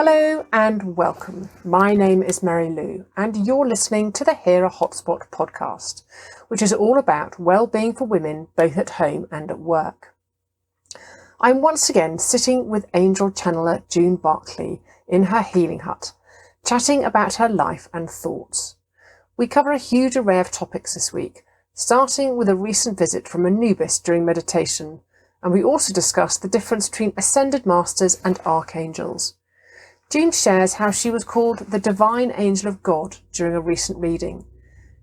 Hello and welcome. My name is Mary Lou and you're listening to the Hera Hotspot podcast, which is all about well-being for women both at home and at work. I'm once again sitting with Angel Channeller June Barclay in her healing hut, chatting about her life and thoughts. We cover a huge array of topics this week, starting with a recent visit from Anubis during meditation, and we also discuss the difference between ascended masters and archangels. June shares how she was called the divine angel of God during a recent reading,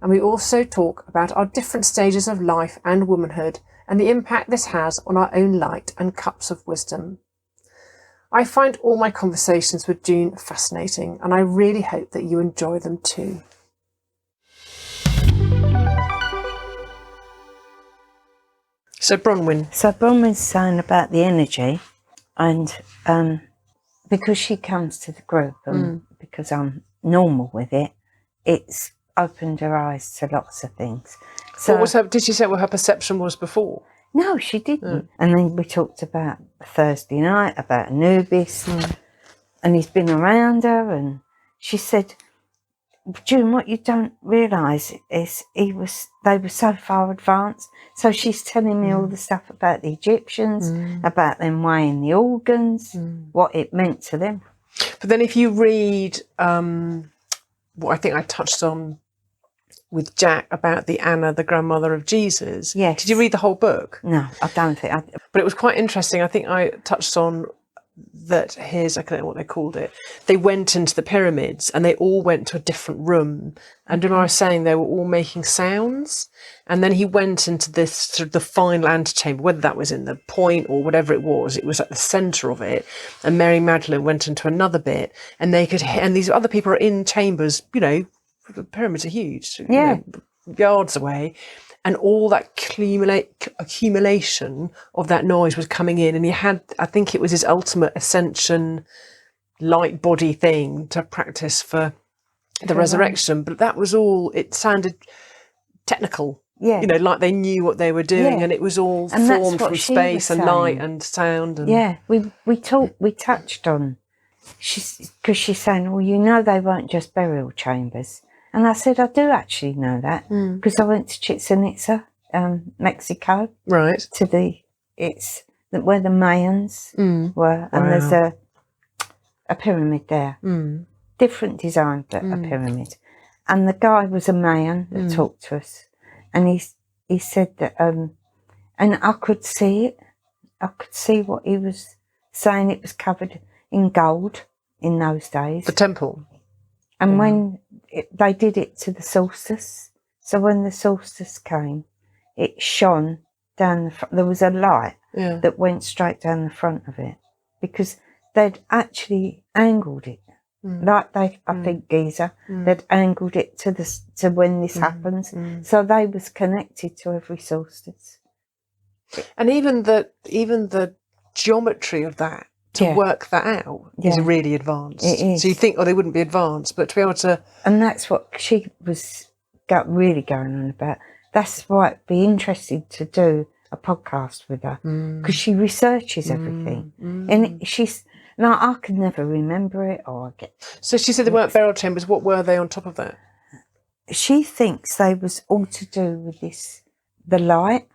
and we also talk about our different stages of life and womanhood and the impact this has on our own light and cups of wisdom. I find all my conversations with June fascinating, and I really hope that you enjoy them too. So Bronwyn's saying about the energy, and because she comes to the group and because I'm normal with it, it's opened her eyes to lots of things. So did she say what her perception was before? No, she didn't. And then we talked about Thursday night, about Anubis, and he's been around her, and she said, June, what you don't realise is they were so far advanced. So she's telling me all the stuff about the Egyptians, about them weighing the organs, what it meant to them. But then if you read what I think I touched on with Jack about the Anna, the grandmother of Jesus. Yes. Did you read the whole book? No, I don't think. But it was quite interesting. I think I touched on that I don't know what they called it. They went into the pyramids and they all went to a different room. And I was saying they were all making sounds. And then he went into this sort of the final antechamber, whether that was in the point or whatever it was at the centre of it. And Mary Magdalene went into another bit, and they could hear, and these other people are in chambers, the pyramids are huge, yards away. And all that accumulation of that noise was coming in. And he had, I think it was his ultimate ascension, light body thing to practice for the resurrection. But that was all, it sounded technical. Yeah. Like they knew what they were doing, and it was all formed from space and light and sound. And we touched on, because she's saying, well, they weren't just burial chambers. And I said, I do actually know that, because I went to Chichen Itza, Mexico. Right. To where the Mayans were. And there's a pyramid there. Different design, but a pyramid. And the guy was a Mayan that talked to us. And he said that, and I could see it. I could see what he was saying. It was covered in gold in those days. The temple. And when they did it to the solstice, so when the solstice came, it shone down the front. There was a light that went straight down the front of it, because they'd actually angled it, like I think Giza, they'd angled it to when this happens. So they was connected to every solstice. And even the geometry of that, to work that out is really advanced. It is. So you think, they wouldn't be advanced, but to be able to... And that's what she was really going on about. That's why it'd be interesting to do a podcast with her, because she researches everything. And I could never remember it, So she said they weren't burial chambers. What were they on top of that? She thinks they was all to do with the light,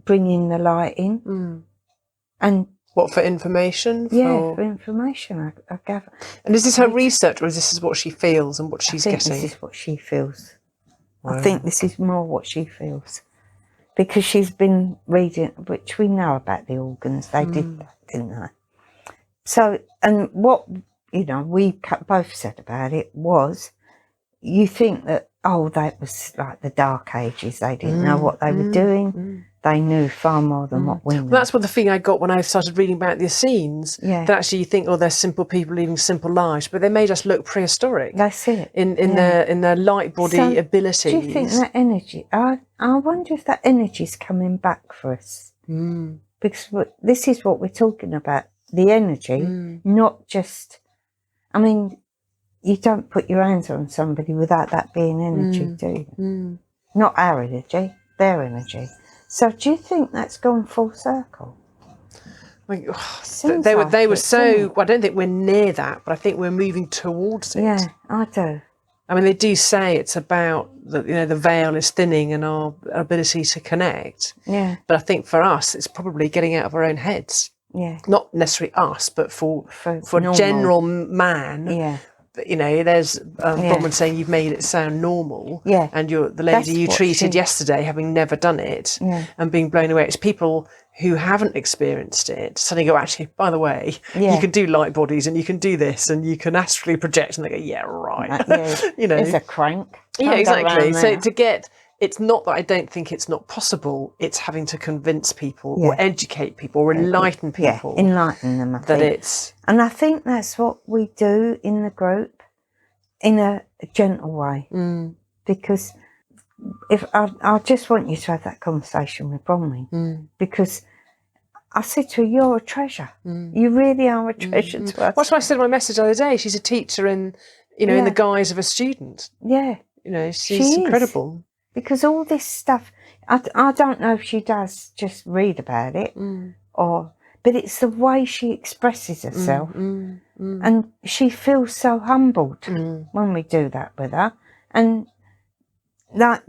bringing the light in. And what, for information? For information, I gather. And is this her research, or is this what she feels and what she's getting? This is what she feels. Wow. I think this is more what she feels. Because she's been reading, which we know about the organs. They did that, didn't they? So, and what, we both said about it was, you think that, that was like the Dark Ages. They didn't know what they were doing. They knew far more than what we knew. Well, that's what the thing I got when I started reading about the Essenes. Yeah. That actually you think, they're simple people living simple lives, but they made us look prehistoric. That's it. In their light body abilities. Do you think that energy? I wonder if that energy's coming back for us. Because this is what we're talking about. The energy, not just. I mean, you don't put your hands on somebody without that being energy, do you? Not our energy, their energy. So do you think that's gone full circle? Like, Seems they like were it, so. doesn't it? Well, I don't think we're near that, but I think we're moving towards it. Yeah, I do. I mean, they do say it's about the veil is thinning and our ability to connect. Yeah, But I think for us, it's probably getting out of our own heads. yeah. Not necessarily us, but for normal. general man. Yeah, There's Bronwyn saying you've made it sound normal. Yeah. And you're the That's lady you what treated she- yesterday, having never done it, Yeah. and being blown away. It's people who haven't experienced it suddenly go, actually, by the way, Yeah. you can do light bodies and you can do this and you can astrally project, and they go, yeah, right. yeah. It's a crank. Yeah, Can't go exactly. around So there. to get, it's not that I don't think it's not possible. It's having to convince people or educate people or enlighten people enlighten them, I that think. it's... And I think that's what we do in the group, in a gentle way. Because if I just want you to have that conversation with Bronwyn, because I said to her, you're a treasure. You really are a treasure to us. That's what I said in my message the other day. She's a teacher in the guise of a student. Yeah. She's incredible. Because all this stuff, I don't know if she does just read about it, but it's the way she expresses herself. And she feels so humbled when we do that with her. And that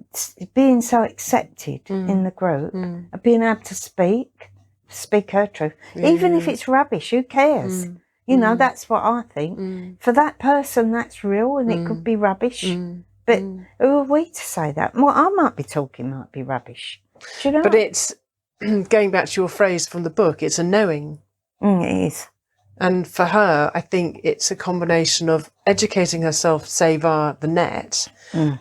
being so accepted in the group, and being able to speak her truth, even if it's rubbish, who cares? That's what I think. For that person, that's real, and it could be rubbish. But who are we to say that? What I might be talking might be rubbish. Do you know? But it's, going back to your phrase from the book, it's a knowing. It is. And for her, I think it's a combination of educating herself, say, via the net,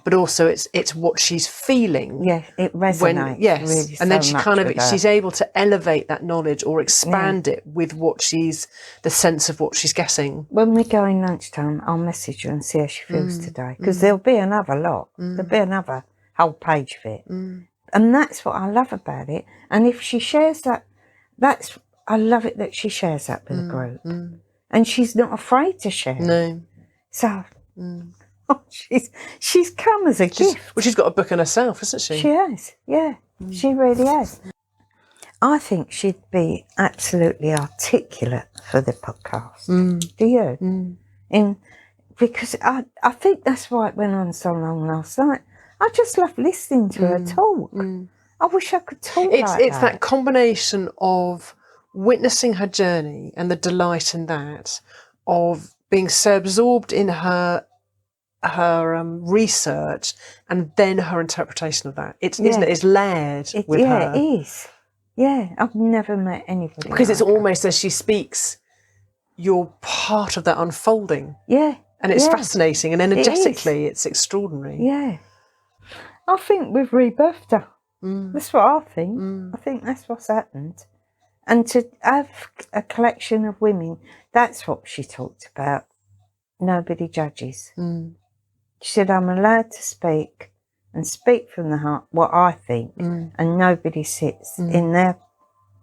but also it's what she's feeling. Yeah, it resonates. Really and then so she much she's able to elevate that knowledge or expand it with the sense of what she's guessing. When we go in lunchtime, I'll message her and see how she feels today, because there'll be another lot. There'll be another whole page of it. And that's what I love about it. And if she shares that, I love it that she shares that with the group. And she's not afraid to share. No. So she's come as a gift. Well, she's got a book in herself, isn't she? She has, yeah. She really has. I think she'd be absolutely articulate for the podcast. Do you? Because I think that's why it went on so long last night. I just love listening to her talk. I wish I could talk like that. It's that combination of witnessing her journey and the delight in that, of being so absorbed in her research and then her interpretation of that. Isn't it? It's layered with her. Yeah, it is. Yeah, I've never met anybody because it's like her. almost as she speaks, you're part of that unfolding. Yeah. And it's fascinating, and energetically it's extraordinary. Yeah. I think we've rebirthed her. That's what I think. I think that's what's happened. And to have a collection of women, that's what she talked about. Nobody judges. She said, I'm allowed to speak and speak from the heart what I think, and nobody sits in there,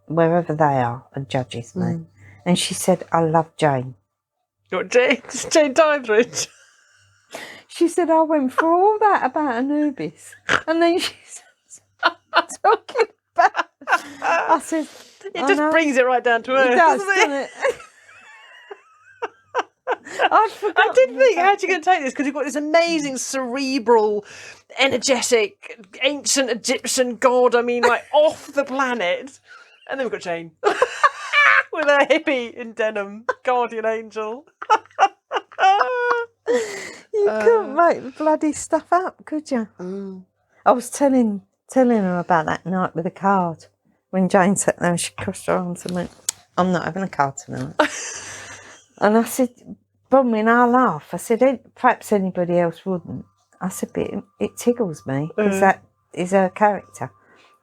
wherever they are, and judges me. And she said, I love Jane. What, Jane? Jane Dybridge? She said, I went through all that about Anubis. And then she's talking about... I said... It just brings it right down to earth, It does, doesn't it? I did think, how'd you going to take this? Because you've got this amazing cerebral, energetic, ancient Egyptian god, off the planet. And then we've got Jane. With her hippie in denim, guardian angel. You couldn't make the bloody stuff up, could you? I was telling her about that night with a card. When Jane sat there and she crossed her arms and went, I'm not having a card tonight. And I said, Bronwyn, I laugh. I said, perhaps anybody else wouldn't. I said, but it tickles me, because that is her character.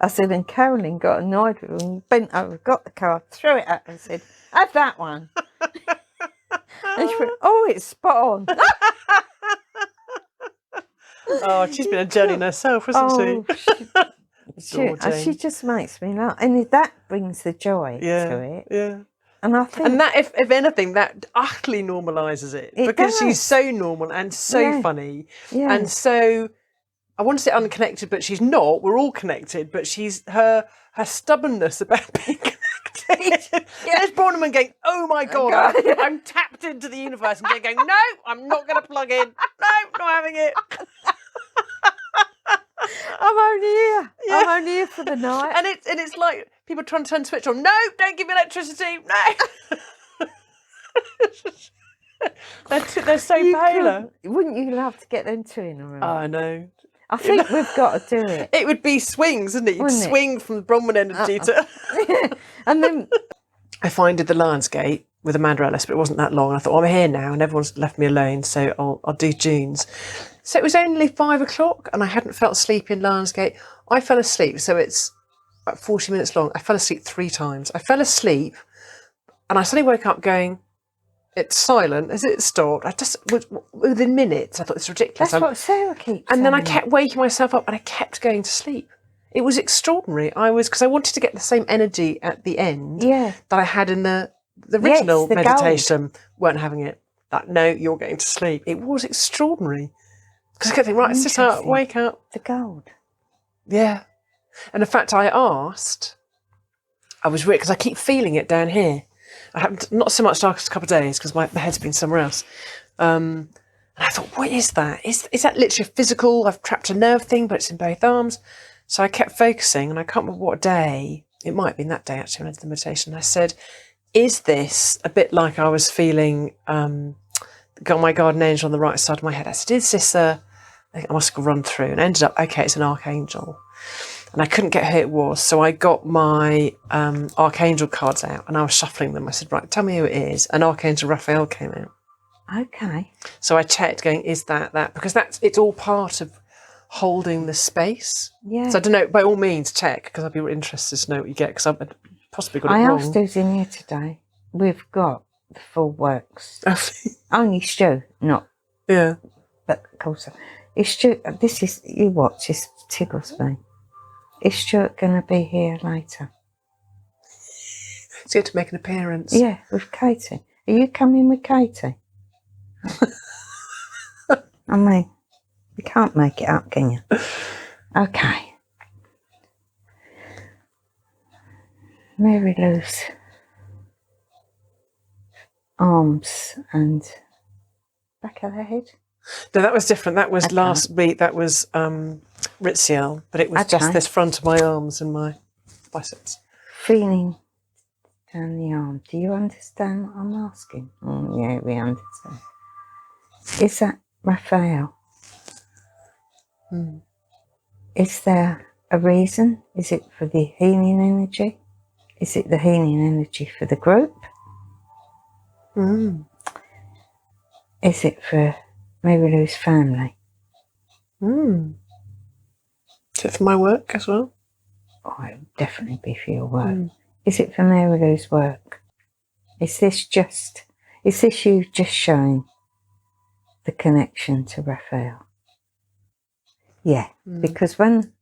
I said, and Carolyn got annoyed with her and bent over, got the card, threw it at her and said, have that one. And she went, oh, it's spot on. Oh, she's been a journey in herself, hasn't she? She just makes me laugh. And that brings the joy to it. Yeah. And I think... And that, if anything, that utterly normalises it. Because does. she's so normal and so funny. Yeah. And so... I want to say unconnected, but she's not. We're all connected, but she's her stubbornness about being connected There's Bornemann going, oh my God, I'm tapped into the universe. And they're going, no, I'm not going to plug in. No, not having it. I'm only here. Yeah. I'm only here for the night. And it's like people trying to turn the switch on. No, don't give me electricity. No. they're so polar. Wouldn't you love to get them two in a room? I know. I think we've got to do it. It would be swings, wouldn't it? You'd swing from the Bronwyn energy to... And then... I finded the Lions Gate with Amanda Ellis, but it wasn't that long. And I thought, I'm here now and everyone's left me alone, so I'll do June's. So it was only 5 o'clock and I hadn't felt sleepy in Lions Gate. I fell asleep, so it's about 40 minutes long. I fell asleep 3 times. I fell asleep and I suddenly woke up going, it's silent. As it stopped, I just was within minutes. I thought it's ridiculous. That's what Sarah keeps saying. And then I kept waking myself up and I kept going to sleep. It was extraordinary. Because I wanted to get the same energy at the end that I had in the original meditation. Gold. Weren't having it. Like, no, you're going to sleep. It was extraordinary. Because I kept thinking, right, sit up, wake up. The gold. Yeah. And in fact, I asked, I was weird because I keep feeling it down here. I haven't, not so much the last couple of days because my head's been somewhere else. And I thought, what is that? Is that literally a physical, I've trapped a nerve thing, but it's in both arms? So I kept focusing and I can't remember what day, it might have been that day actually when I did the meditation. I said, is this a bit like I was feeling, got my guardian angel on the right side of my head? I said, is this I must have run through and ended up, okay, it's an archangel. And I couldn't get who it was. So I got my archangel cards out and I was shuffling them. I said, right, tell me who it is. And Archangel Raphael came out. Okay. So I checked going, is that? Because it's all part of holding the space. Yeah. So I don't know, by all means check, because I'd be interested to know what you get, because I've possibly got it wrong. I asked who's in here today. We've got the full works. Only Stu, not. Yeah. But of course, is Stu, this is, you watch, this tickles me. Is Stuart going to be here later? He's going to make an appearance. Yeah, with Katie. Are you coming with Katie? I mean, you can't make it up, can you? Okay. Mary Lou's arms and back of her head. No, that was different. That was last week. That was Ritziel, but it was just this front of my arms and my biceps. Feeling down the arm. Do you understand what I'm asking? Oh, yeah, we understand. Is that Raphael? Is there a reason? Is it for the healing energy? Is it the healing energy for the group? Is it for Mary Lou's family? Is it for my work as well? Oh, it would definitely be for your work. Is it for Mary Lou's work? Is this you just showing the connection to Raphael? Yeah, because when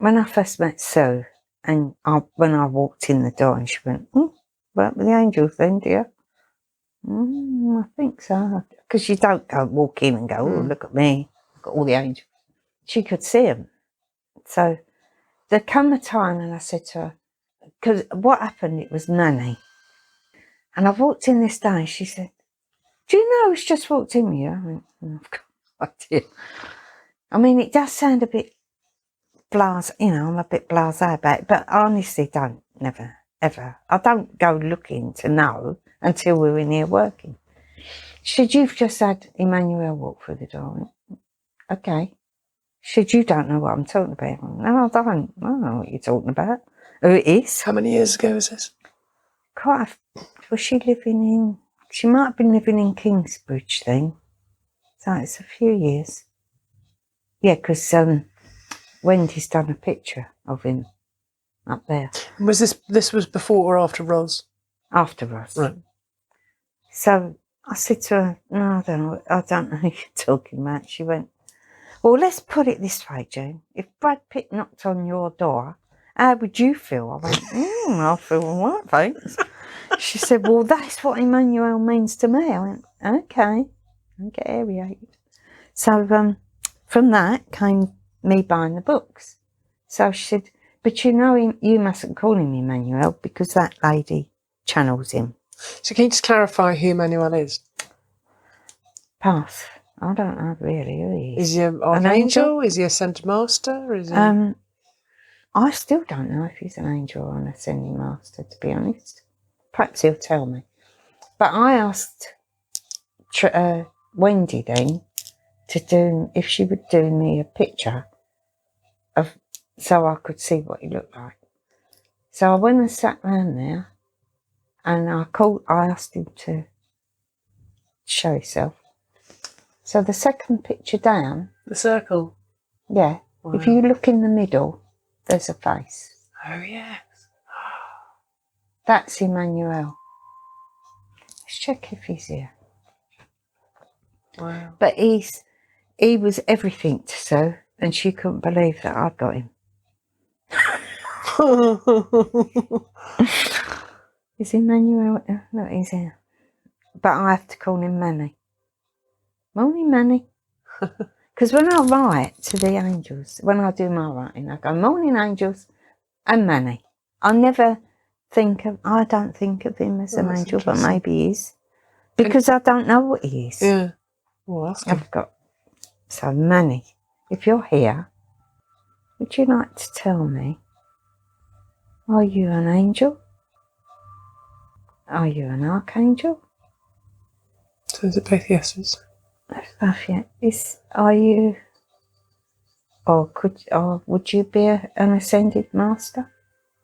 I first met Sue, and when I walked in the door and she went, work with the angels then, do you? I think so. Because you don't walk in and go, oh, look at me, look at all the angels. She could see them. So there come a time and I said to her, because what happened, it was Nanny. And I walked in this day and she said, do you know who's just walked in with you? I went, I've got no idea. I mean, it does sound a bit blasé, I'm a bit blasé about it, but I honestly don't, never, ever. I don't go looking to know until we're in here working. She said, you've just had Emmanuel walk through the door. I went, okay. She said, you don't know what I'm talking about. I went, no, I don't. I don't know what you're talking about. Who it is. How many years ago was this? Was she she might have been living in Kingsbridge then. So it's a few years. Yeah, because Wendy's done a picture of him up there. Was this was before or after Ros? After Ros. Right. So I said to her, no, I don't know who you're talking about. She went, well, let's put it this way, June. If Brad Pitt knocked on your door, how would you feel? I went, I feel all right, thanks. She said, well, that's what Emmanuel means to me. I went, okay. I get aerated. So from that came me buying the books. So she said, But you know, you mustn't call him Emmanuel because that lady channels him. So can you just clarify who Emmanuel is? Pass. I don't know really who he is. Is he an archangel? Is he a ascended master? Is he... I still don't know if he's an angel or an ascending master, to be honest. Perhaps he'll tell me. But I asked Wendy then to do, if she would do me a picture of, so I could see what he looked like. So I went and sat round there, and I asked him to show himself. So the second picture down, The circle. yeah. Wow. If you look in the middle, there's a face. Oh yes. That's Emmanuel. Let's check if he's here. Wow. But he was everything to Sue, and she couldn't believe that I'd got him. Is Emmanuel? No, he's here. But I have to call him Manny. Morning, Manny. Because when I write to the angels, when I do my writing, I go, morning, angels, and Manny. I don't think of him as an angel, but maybe he is. Because I don't know what he is. Yeah. Well, that's good. So Manny, if you're here, would you like to tell me, are you an angel? Are you an archangel? So is it both yeses? Are you, or would you be an ascended master?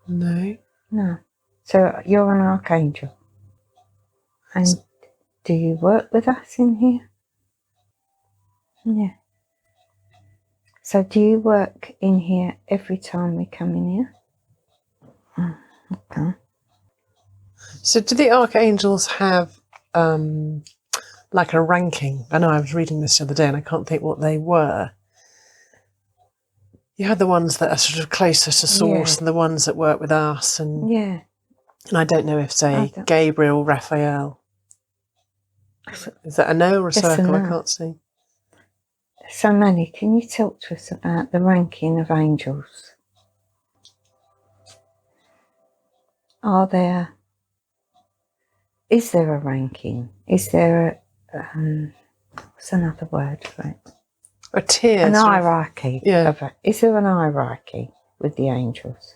No. No. So you're an archangel. And do you work with us in here? Yeah. So do you work in here every time we come in here? Oh, okay. So do the archangels have like a ranking? I know I was reading this the other day and I can't think what they were. You had the ones that are sort of closer to source and the ones that work with us, and I don't know if, say, Gabriel, Raphael. Is that a no or a circle? I can't see. So Manny, can you talk to us about the ranking of angels? Is there a ranking? Is there what's another word for it? A tier. An hierarchy. Yeah. Is there an hierarchy with the angels?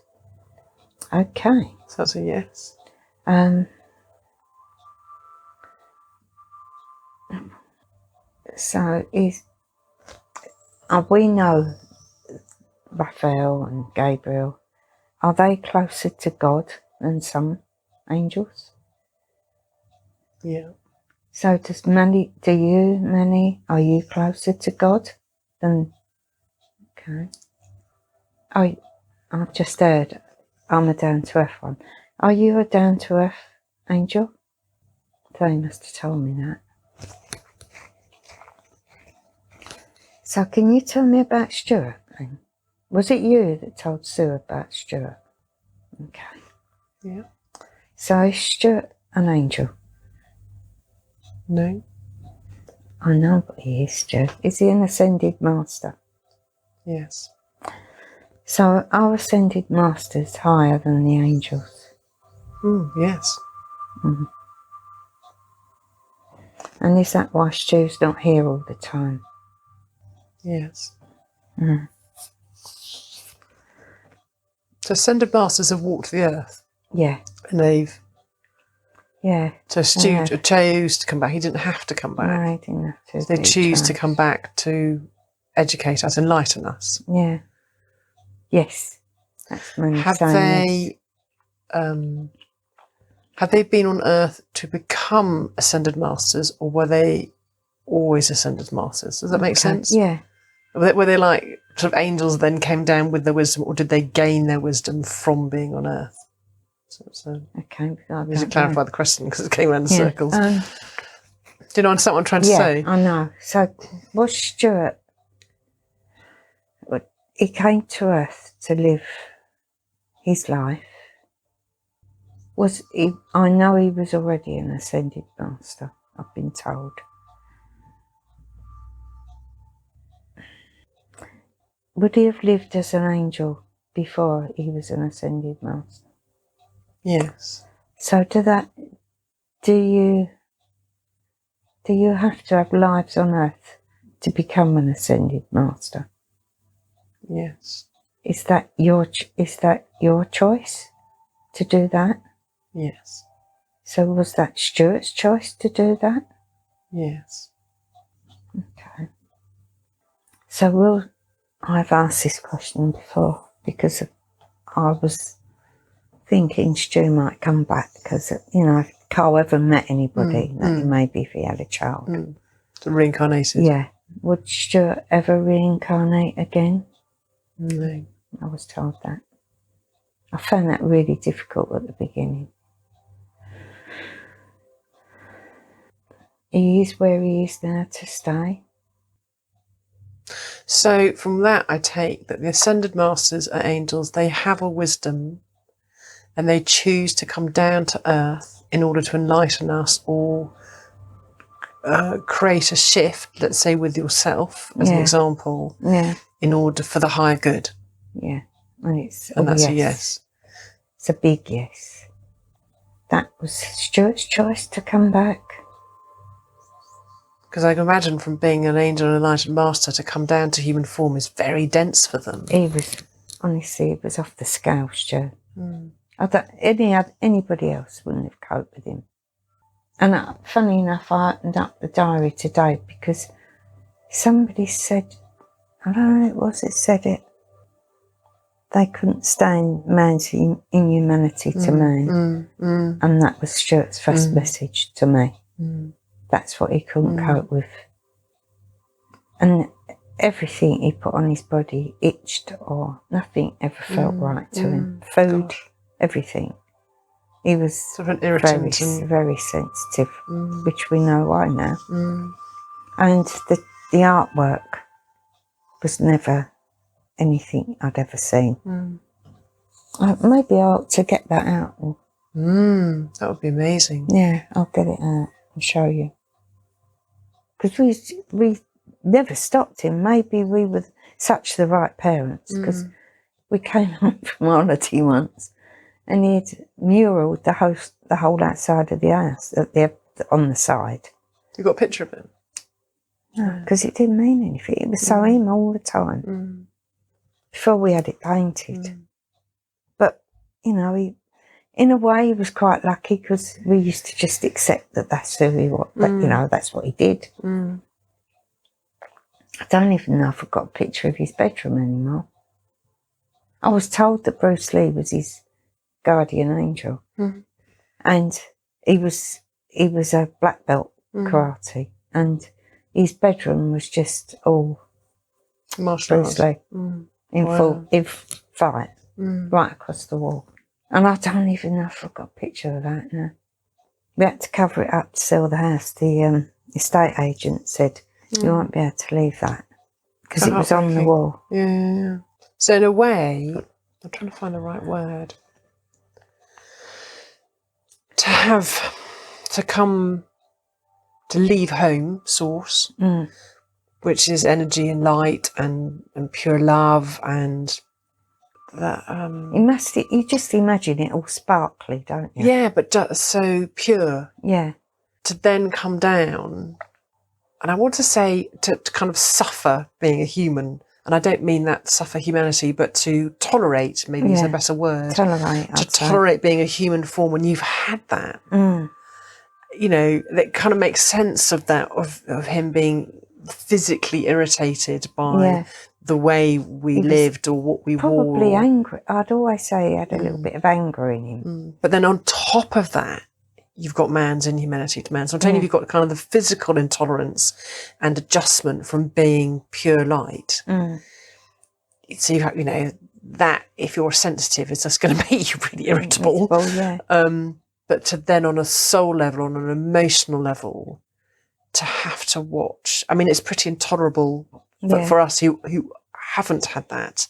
Okay. So that's a yes. So we know Raphael and Gabriel. Are they closer to God than some angels? Yeah. So Manny, are you closer to God than... Okay. I've just heard I'm a down-to-earth one. Are you a down-to-earth angel? They must have told me that. So can you tell me about Stuart then? Was it you that told Sue about Stuart? Okay. Yeah. So is Stuart an angel? No. I know what he is, Stuart. Is he an ascended master? Yes. So are ascended masters higher than the angels? Yes. Mm. And is that why Stu's not here all the time? Yes. Mm. So ascended masters have walked the earth. Yeah. And they've... Yeah. So Stu chose to come back. He didn't have to come back. No, he didn't have to. So they choose to come back to educate us, enlighten us. Yeah. Yes. That's many have they been on earth to become ascended masters, or were they always ascended masters? Does that make sense? Yeah. Were they like sort of angels then came down with their wisdom, or did they gain their wisdom from being on earth? So okay. I need to clarify the question because it came around in circles. Do you know what I'm trying to say? I know. So was Stuart... He came to earth to live his life. I know he was already an ascended master, I've been told. Would he have lived as an angel before he was an ascended master. Yes. So do you have to have lives on earth to become an ascended master? Yes. Is that your choice to do that? Yes. So was that Stuart's choice to do that? Yes. Okay. So I've asked this question before because I was thinking Stu might come back because, if Carl ever met anybody, maybe if he had a child. So reincarnated? Yeah. Would Stuart ever reincarnate again? No. I was told that. I found that really difficult at the beginning. He is where he is now to stay. So from that I take that the ascended masters are angels. They have a wisdom and they choose to come down to earth in order to enlighten us or create a shift, let's say with yourself as an example, in order for the higher good. Yeah. And that's a yes. It's a big yes. That was Stuart's choice to come back. Because I can imagine from being an angel and enlightened master to come down to human form is very dense for them. He was off the scale, Stuart. Anybody else wouldn't have coped with him. And funny enough, I opened up the diary today because somebody said, I don't know who it was that said it, they couldn't stand man's inhumanity to man. And that was Stuart's first message to me. That's what he couldn't cope with. And everything he put on his body itched or nothing ever felt right to him. Food, everything. He was sort of an irritant very sensitive, which we know why now. And the artwork was never anything I'd ever seen. Maybe I ought to get that out. That would be amazing. Yeah, I'll get it out and show you. Because we never stopped him. Maybe we were such the right parents because we came home from holiday once and he had muraled the whole outside of the house on the side. You got a picture of it? No, because it didn't mean anything. It was so him all the time. Before we had it painted. But, in a way he was quite lucky because we used to just accept that that's who he was. But, that's what he did. I don't even know if I've got a picture of his bedroom anymore. I was told that Bruce Lee was his guardian angel. And he was a black belt karate. And his bedroom was just all martial Bruce Lee in fight right across the wall. And I don't even know if I've got a picture of that now. We had to cover it up to sell the house. The estate agent said, you won't be able to leave that because it was on the wall. Yeah. So in a way, I'm trying to find the right word. To leave home, source, which is energy and light and pure love and that. You just imagine it all sparkly, don't you? Yeah, but just so pure. Yeah. To then come down, and I want to say to kind of suffer being a human, and I don't mean that suffer humanity, but to tolerate, maybe is a better word. Tolerate being a human form when you've had that. That kind of makes sense of that, of him being physically irritated by the way we lived or what we wore. Probably angry. I'd always say he had a little bit of anger in him. But then on top of that, you've got man's inhumanity to man. So I'm telling you, you've got kind of the physical intolerance and adjustment from being pure light. So you have, that if you're sensitive, it's just going to make you really irritable. But to then on a soul level, on an emotional level, to have to watch. I mean, it's pretty intolerable for us who haven't had that,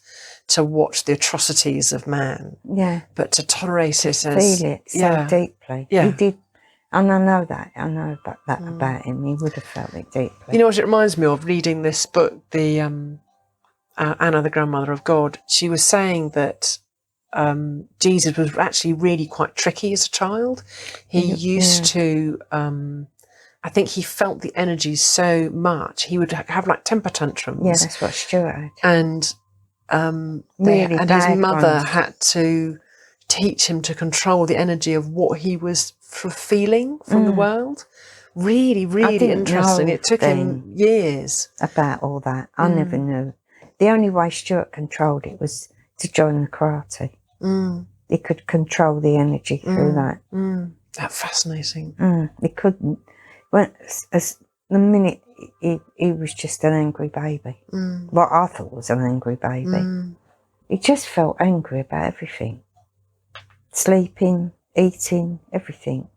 to watch the atrocities of man. Yeah. But to tolerate it as... feel it so deeply. Yeah. He did. And I know that. I know about him. He would have felt it deeply. You know what it reminds me of? Reading this book, the Anna, the grandmother of God, she was saying that Jesus was actually really quite tricky as a child. He used to, I think he felt the energy so much. He would have like temper tantrums. Yeah, that's what Stuart had. And Really and his bad mother ones. had to teach him to control the energy of what he was feeling from the world. Really, really interesting. It took him years. About all that. I never knew. The only way Stuart controlled it was to join the karate. He could control the energy through that. That's fascinating. He couldn't. As the minute he was just an angry baby. What I thought was an angry baby. He just felt angry about everything. Sleeping, eating, everything.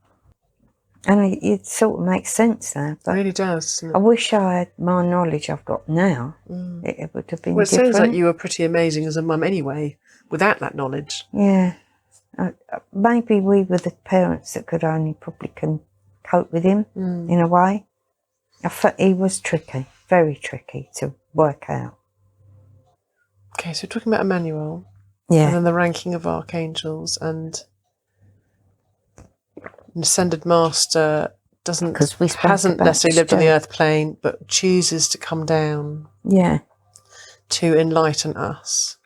And it sort of makes sense now. But It really does. I wish I had my knowledge I've got now. It would have been Well, it different. sounds like you were pretty amazing as a mum anyway, without that knowledge. Yeah. Maybe we were the parents that could only probably cope with him in a way. I thought he was tricky, very tricky to work out. Okay, so we're talking about Emmanuel. Yeah. And then the ranking of archangels, and an ascended master hasn't necessarily lived on the earth plane, but chooses to come down to enlighten us,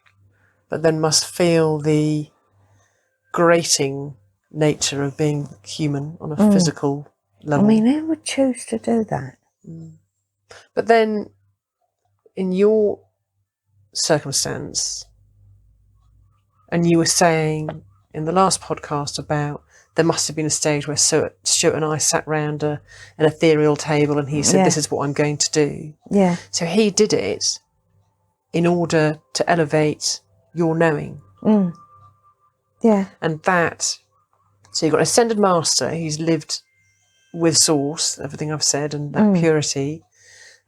but then must feel the grating nature of being human on a physical level. I mean, who would choose to do that? But then, in your circumstance, and you were saying in the last podcast about there must have been a stage where Stuart and I sat round an ethereal table and he said, this is what I'm going to do. Yeah. So he did it in order to elevate your knowing. Yeah. And that, so you've got an ascended master who's lived with source, everything I've said, and that purity,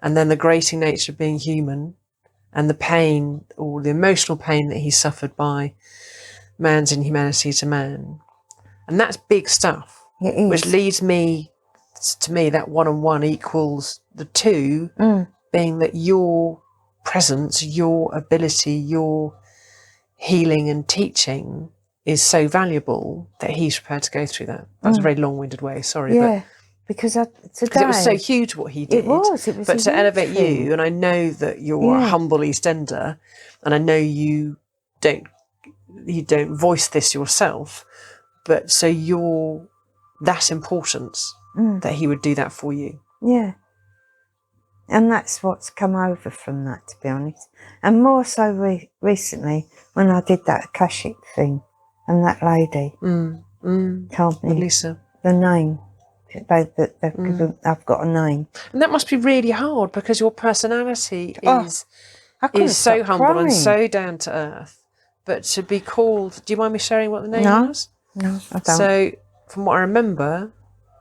and then the grating nature of being human, and the pain or the emotional pain that he suffered by man's inhumanity to man. And that's big stuff, which leads me to me that 1 and 1 equals the 2, being that your presence, your ability, your healing and teaching is so valuable that he's prepared to go through that. That's a very long-winded way, sorry. Yeah, because it was so huge what he did. It was but to elevate you, and I know that you're a humble East Ender, and I know you don't voice this yourself, but so you're that important that he would do that for you. Yeah. And that's what's come over from that, to be honest. And more so recently, when I did that Akashic thing, and that lady told me Lisa. the name. I've got a name. And that must be really hard, because your personality is so humble crying. and so down to earth. But to be called, do you mind me sharing what the name was? No, I don't. So, from what I remember,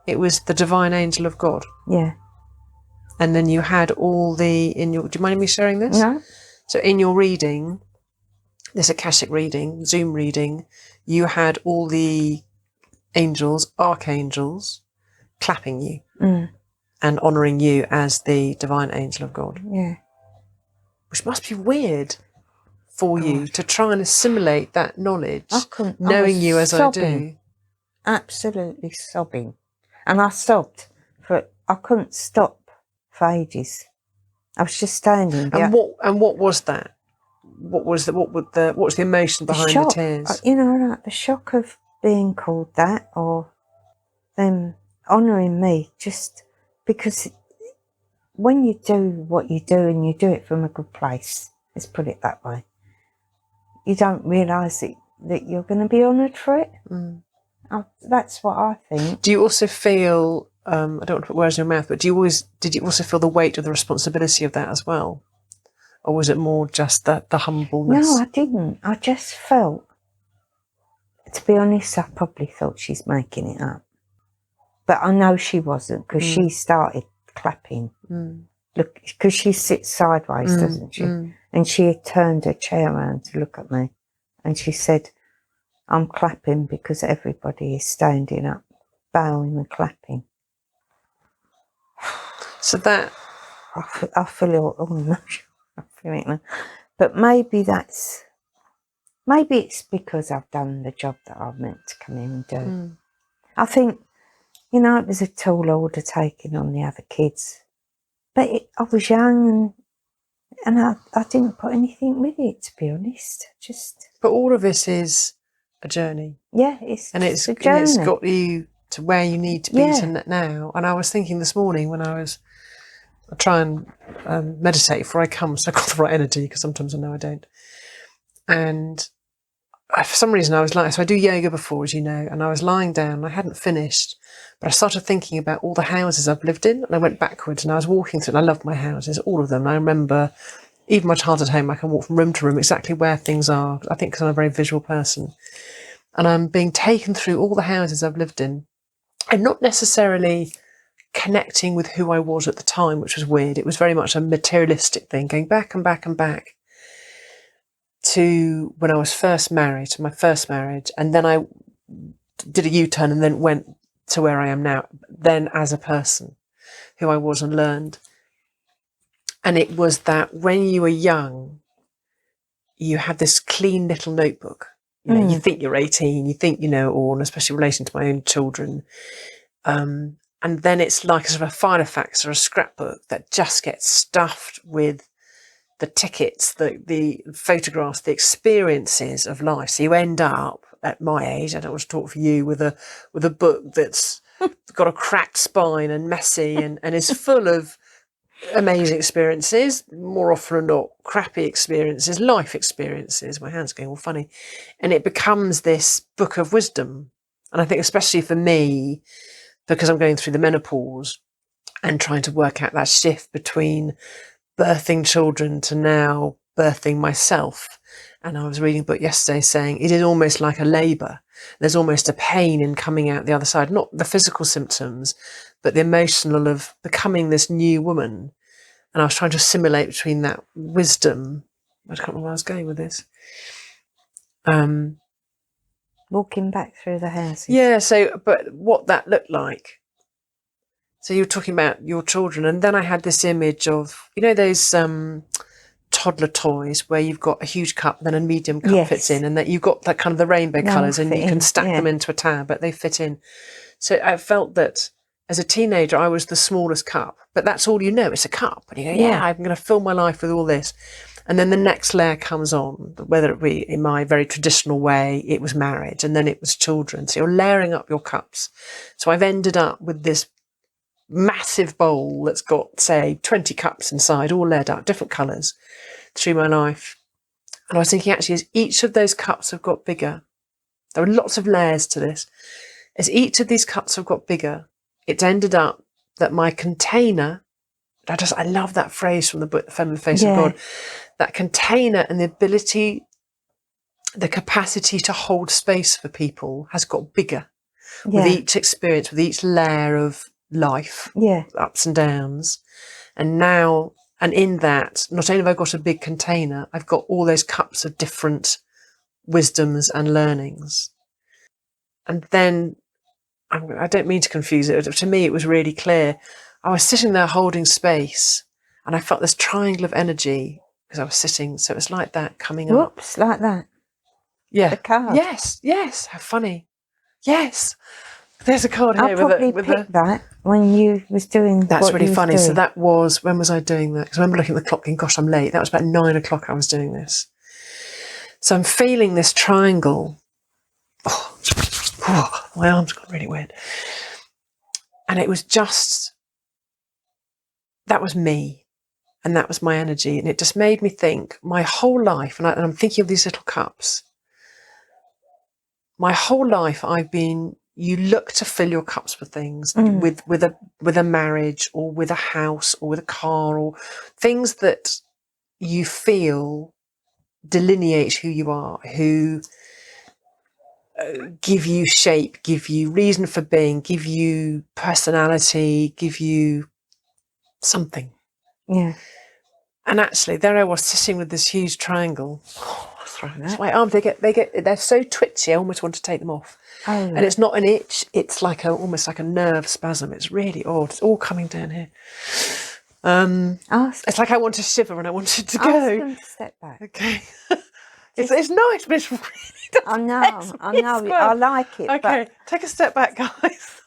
it was the Divine Angel of God. Yeah. And then you had all do you mind me sharing this? No. So in your reading, this Akashic reading, Zoom reading, you had all the angels, archangels, clapping you and honouring you as the Divine Angel of God. Yeah. Which must be weird for you to try and assimilate that knowledge, knowing you as sobbing. I do. Absolutely sobbing. And I stopped I couldn't stop for ages. I was just standing there. And what was that? What was the emotion behind the tears? You know, like the shock of being called that, or them honouring me, just because when you do what you do and you do it from a good place, let's put it that way, you don't realise that you're going to be honoured for it. That's what I think. Do you also feel, I don't want to put words in your mouth, but did you also feel the weight of the responsibility of that as well? Or was it more just the humbleness? No, I didn't. I just felt, to be honest, I probably thought she's making it up. But I know she wasn't, because she started clapping. Look, because she sits sideways, doesn't she? And she had turned her chair around to look at me. And she said, I'm clapping because everybody is standing up, bowing and clapping. So that... I feel all emotional. I feel it now. But maybe it's because I've done the job that I'm meant to come in and do. I think, you know, it was a tall order taking on the other kids. But I was young and I didn't put anything with it, to be honest. But all of this is a journey. Yeah, it's a journey. And it's got you to where you need to be now. And I was thinking this morning when I try and meditate before I come, so I've got the right energy, because sometimes I know I don't. And for some reason so I do yoga before, as you know, and I was lying down, I hadn't finished, but I started thinking about all the houses I've lived in, and I went backwards and I was walking through, and I love my houses, all of them. And I remember, even my childhood home, I can walk from room to room exactly where things are, I think because I'm a very visual person. And I'm being taken through all the houses I've lived in, and not necessarily connecting with who I was at the time, which was weird. It was very much a materialistic thing, going back and back and back to when I was first married, to my first marriage, and then I did a U-turn and then went to where I am now, then as a person, who I was, and learned. And it was that when you were young, you have this clean little notebook. You know, you think you're 18, you think you know it all, and especially in relation to my own children. And then it's like a sort of a filofax or a scrapbook that just gets stuffed with the tickets, the photographs, the experiences of life. So you end up, at my age, I don't want to talk for you, with a book that's got a cracked spine and messy and is full of amazing experiences, more often than not crappy experiences, life experiences. My hand's going all funny. And it becomes this book of wisdom. And I think especially for me, because I'm going through the menopause and trying to work out that shift between birthing children to now birthing myself. And I was reading a book yesterday saying it is almost like a labour. There's almost a pain in coming out the other side, not the physical symptoms, but the emotional of becoming this new woman. And I was trying to assimilate between that wisdom. I can't remember where I was going with this. Walking back through the houses. Yeah, but what that looked like. So you were talking about your children, and then I had this image of, you know, those toddler toys where you've got a huge cup, then a medium cup fits in, and that you've got that kind of the rainbow colours, and you can stack them into a tab, but they fit in. So I felt that as a teenager, I was the smallest cup, but that's all you know, it's a cup. And you go, I'm going to fill my life with all this. And then the next layer comes on, whether it be in my very traditional way, it was marriage, and then it was children. So you're layering up your cups. So I've ended up with this massive bowl that's got, say, 20 cups inside, all layered up, different colours, through my life. And I was thinking, actually, as each of those cups have got bigger, there are lots of layers to this. As each of these cups have got bigger, it's ended up that my container, I love that phrase from the book, The Feminine Face of God, that container and the ability, the capacity to hold space for people has got bigger with each experience, with each layer of life, ups and downs. And now, and in that, not only have I got a big container, I've got all those cups of different wisdoms and learnings. And then, I don't mean to confuse it, to me it was really clear. I was sitting there holding space, and I felt this triangle of energy because I was sitting, so it was like that coming up. Whoops, like that? Yeah. The card? Yes, how funny. Yes. There's a card here. I probably picked that when you was doing That's really funny. Doing. So that was, when was I doing that? Because I remember looking at the clock and gosh, I'm late. That was about 9 o'clock I was doing this. So I'm feeling this triangle. My arms got really weird. And it was just, that was me. And that was my energy. And it just made me think my whole life, and I'm thinking of these little cups. My whole life you look to fill your cups with things, with a marriage or with a house or with a car, or things that you feel delineate who you are, who give you shape, give you reason for being, give you personality, give you something. Yeah. And actually, there I was sitting with this huge triangle. My arms, they're so twitchy, I almost want to take them off. Oh. And it's not an itch, it's like almost like a nerve spasm. It's really odd. It's all coming down here. It's like I want to shiver and I wanted to go. Ask them to step back. Okay. It's nice, but it's really I know. I like it. Okay, take a step back, guys.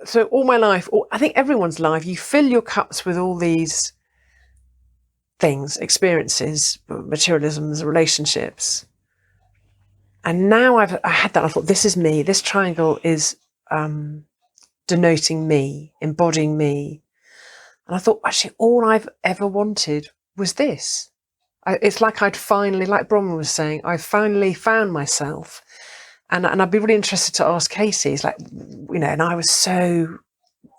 So all my life, I think everyone's life, you fill your cups with all these things, experiences, materialisms, relationships. And now I had that, I thought, this is me. This triangle is denoting me, embodying me. And I thought, actually, all I've ever wanted was this. It's like I'd finally, like Bronwyn was saying, I finally found myself. And I'd be really interested to ask Casey. It's like, and I was so,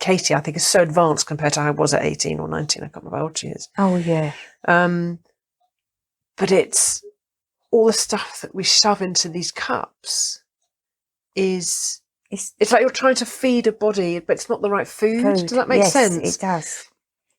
Katie, I think, is so advanced compared to how I was at 18 or 19. I can't remember how old she is. Oh, yeah. But it's all the stuff that we shove into these cups it's like you're trying to feed a body, but it's not the right food. Does that make sense? Yes, it does.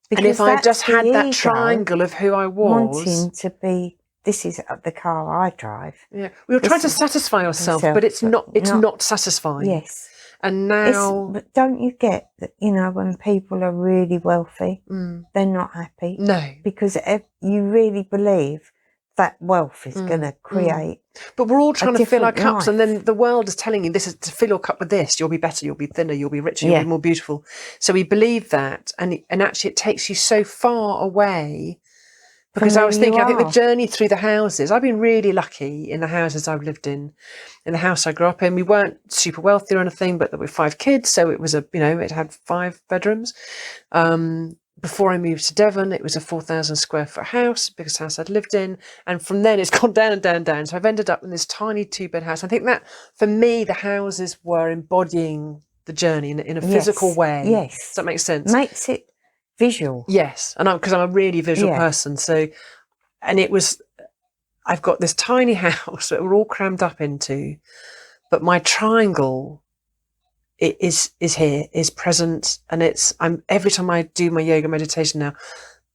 Because and if I just had that triangle of who I was. Wanting to be, this is the car I drive. Yeah, we were trying to satisfy ourselves, but it's not satisfying. Yes. And now... But don't you get that, when people are really wealthy, they're not happy? No. Because you really believe that wealth is going to create... But we're all trying to fill our cups, life. and then the world is telling you, this is to fill your cup with this. You'll be better, you'll be thinner, you'll be richer, you'll be more beautiful. So we believe that, and actually it takes you so far away. Because I was thinking, I think the journey through the houses, I've been really lucky in the houses I've lived in the house I grew up in. We weren't super wealthy or anything, but there were 5 kids. So it was it had 5 bedrooms. Before I moved to Devon, it was a 4,000 square foot house, biggest house I'd lived in. And from then it's gone down and down and down. So I've ended up in this tiny 2-bed house. I think that for me, the houses were embodying the journey in a physical way. Yes. Does that make sense? Makes it visual. Yes. And because I'm a really visual person. So, and it was, I've got this tiny house that we're all crammed up into, but my triangle is present, and every time I do my yoga meditation now,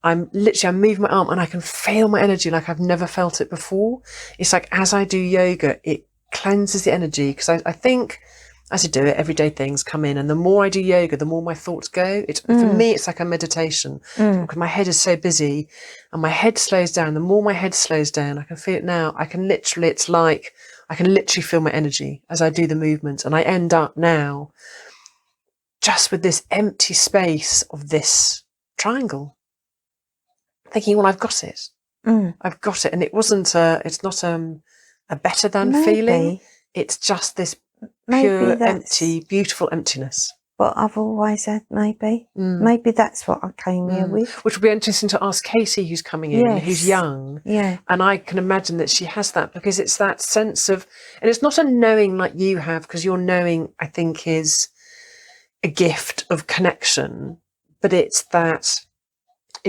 I move my arm and I can feel my energy like I've never felt it before. It's like as I do yoga, it cleanses the energy, because I think as I do it, everyday things come in, and the more I do yoga, the more my thoughts go. For me, it's like a meditation, because my head is so busy, and my head slows down. The more my head slows down, I can feel it now. I can literally feel my energy as I do the movement, and I end up now just with this empty space of this triangle, thinking, well, I've got it. I've got it. And it's not a better than feeling. It's just this pure, empty, beautiful emptiness. What I've always had, maybe. Maybe that's what I came here with. Which would be interesting to ask Casey, who's coming in, who's young. Yeah. And I can imagine that she has that, because it's that sense of, and it's not a knowing like you have, because your knowing, I think, is a gift of connection, but it's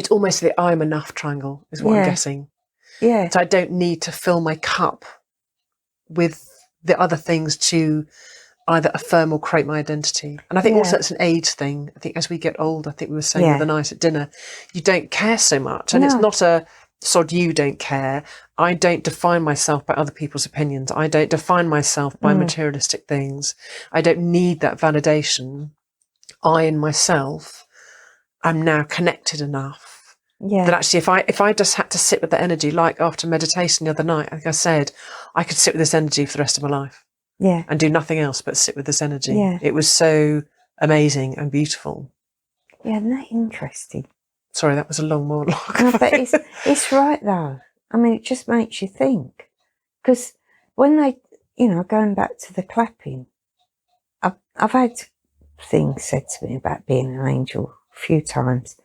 almost the I'm enough triangle is what I'm guessing. Yeah. So I don't need to fill my cup with the other things to either affirm or create my identity. And I think also it's an age thing. I think as we get older, I think we were saying the other night at dinner, you don't care so much. And it's not a sod you don't care. I don't define myself by other people's opinions. I don't define myself by materialistic things. I don't need that validation. I in myself am now connected enough that actually if I just had to sit with the energy, like after meditation the other night, like I said, I could sit with this energy for the rest of my life. Yeah. And do nothing else but sit with this energy. Yeah. It was so amazing and beautiful. Yeah, isn't that interesting? Sorry, that was a long monologue. No, but it's right though. I mean, it just makes you think. Because when they, going back to the clapping, I've had things said to me about being an angel a few times.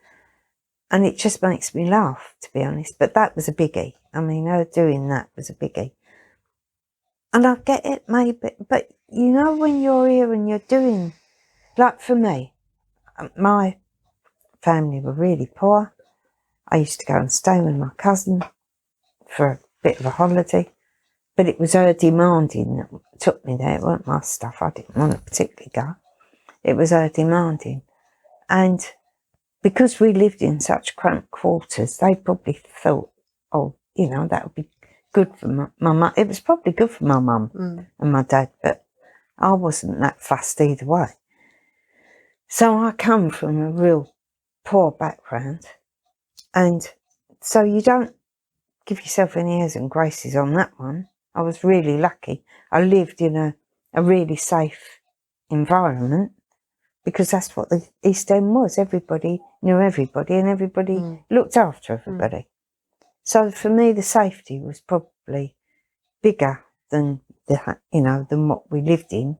And it just makes me laugh, to be honest. But that was a biggie. I mean, her doing that was a biggie. And I get it, maybe, but when you're here and you're doing, like for me, my family were really poor. I used to go and stay with my cousin for a bit of a holiday, but it was her demanding that took me there. It weren't my stuff. I didn't want to particularly go. It was her demanding. And because we lived in such cramped quarters, they probably thought, that would be good for my mum. It was probably good for my mum and my dad, but I wasn't that fussed either way. So I come from a real poor background, and so you don't give yourself any airs and graces on that one. I was really lucky. I lived in a really safe environment, because that's what the East End was. Everybody knew everybody, and everybody looked after everybody. So for me, the safety was probably bigger than than what we lived in.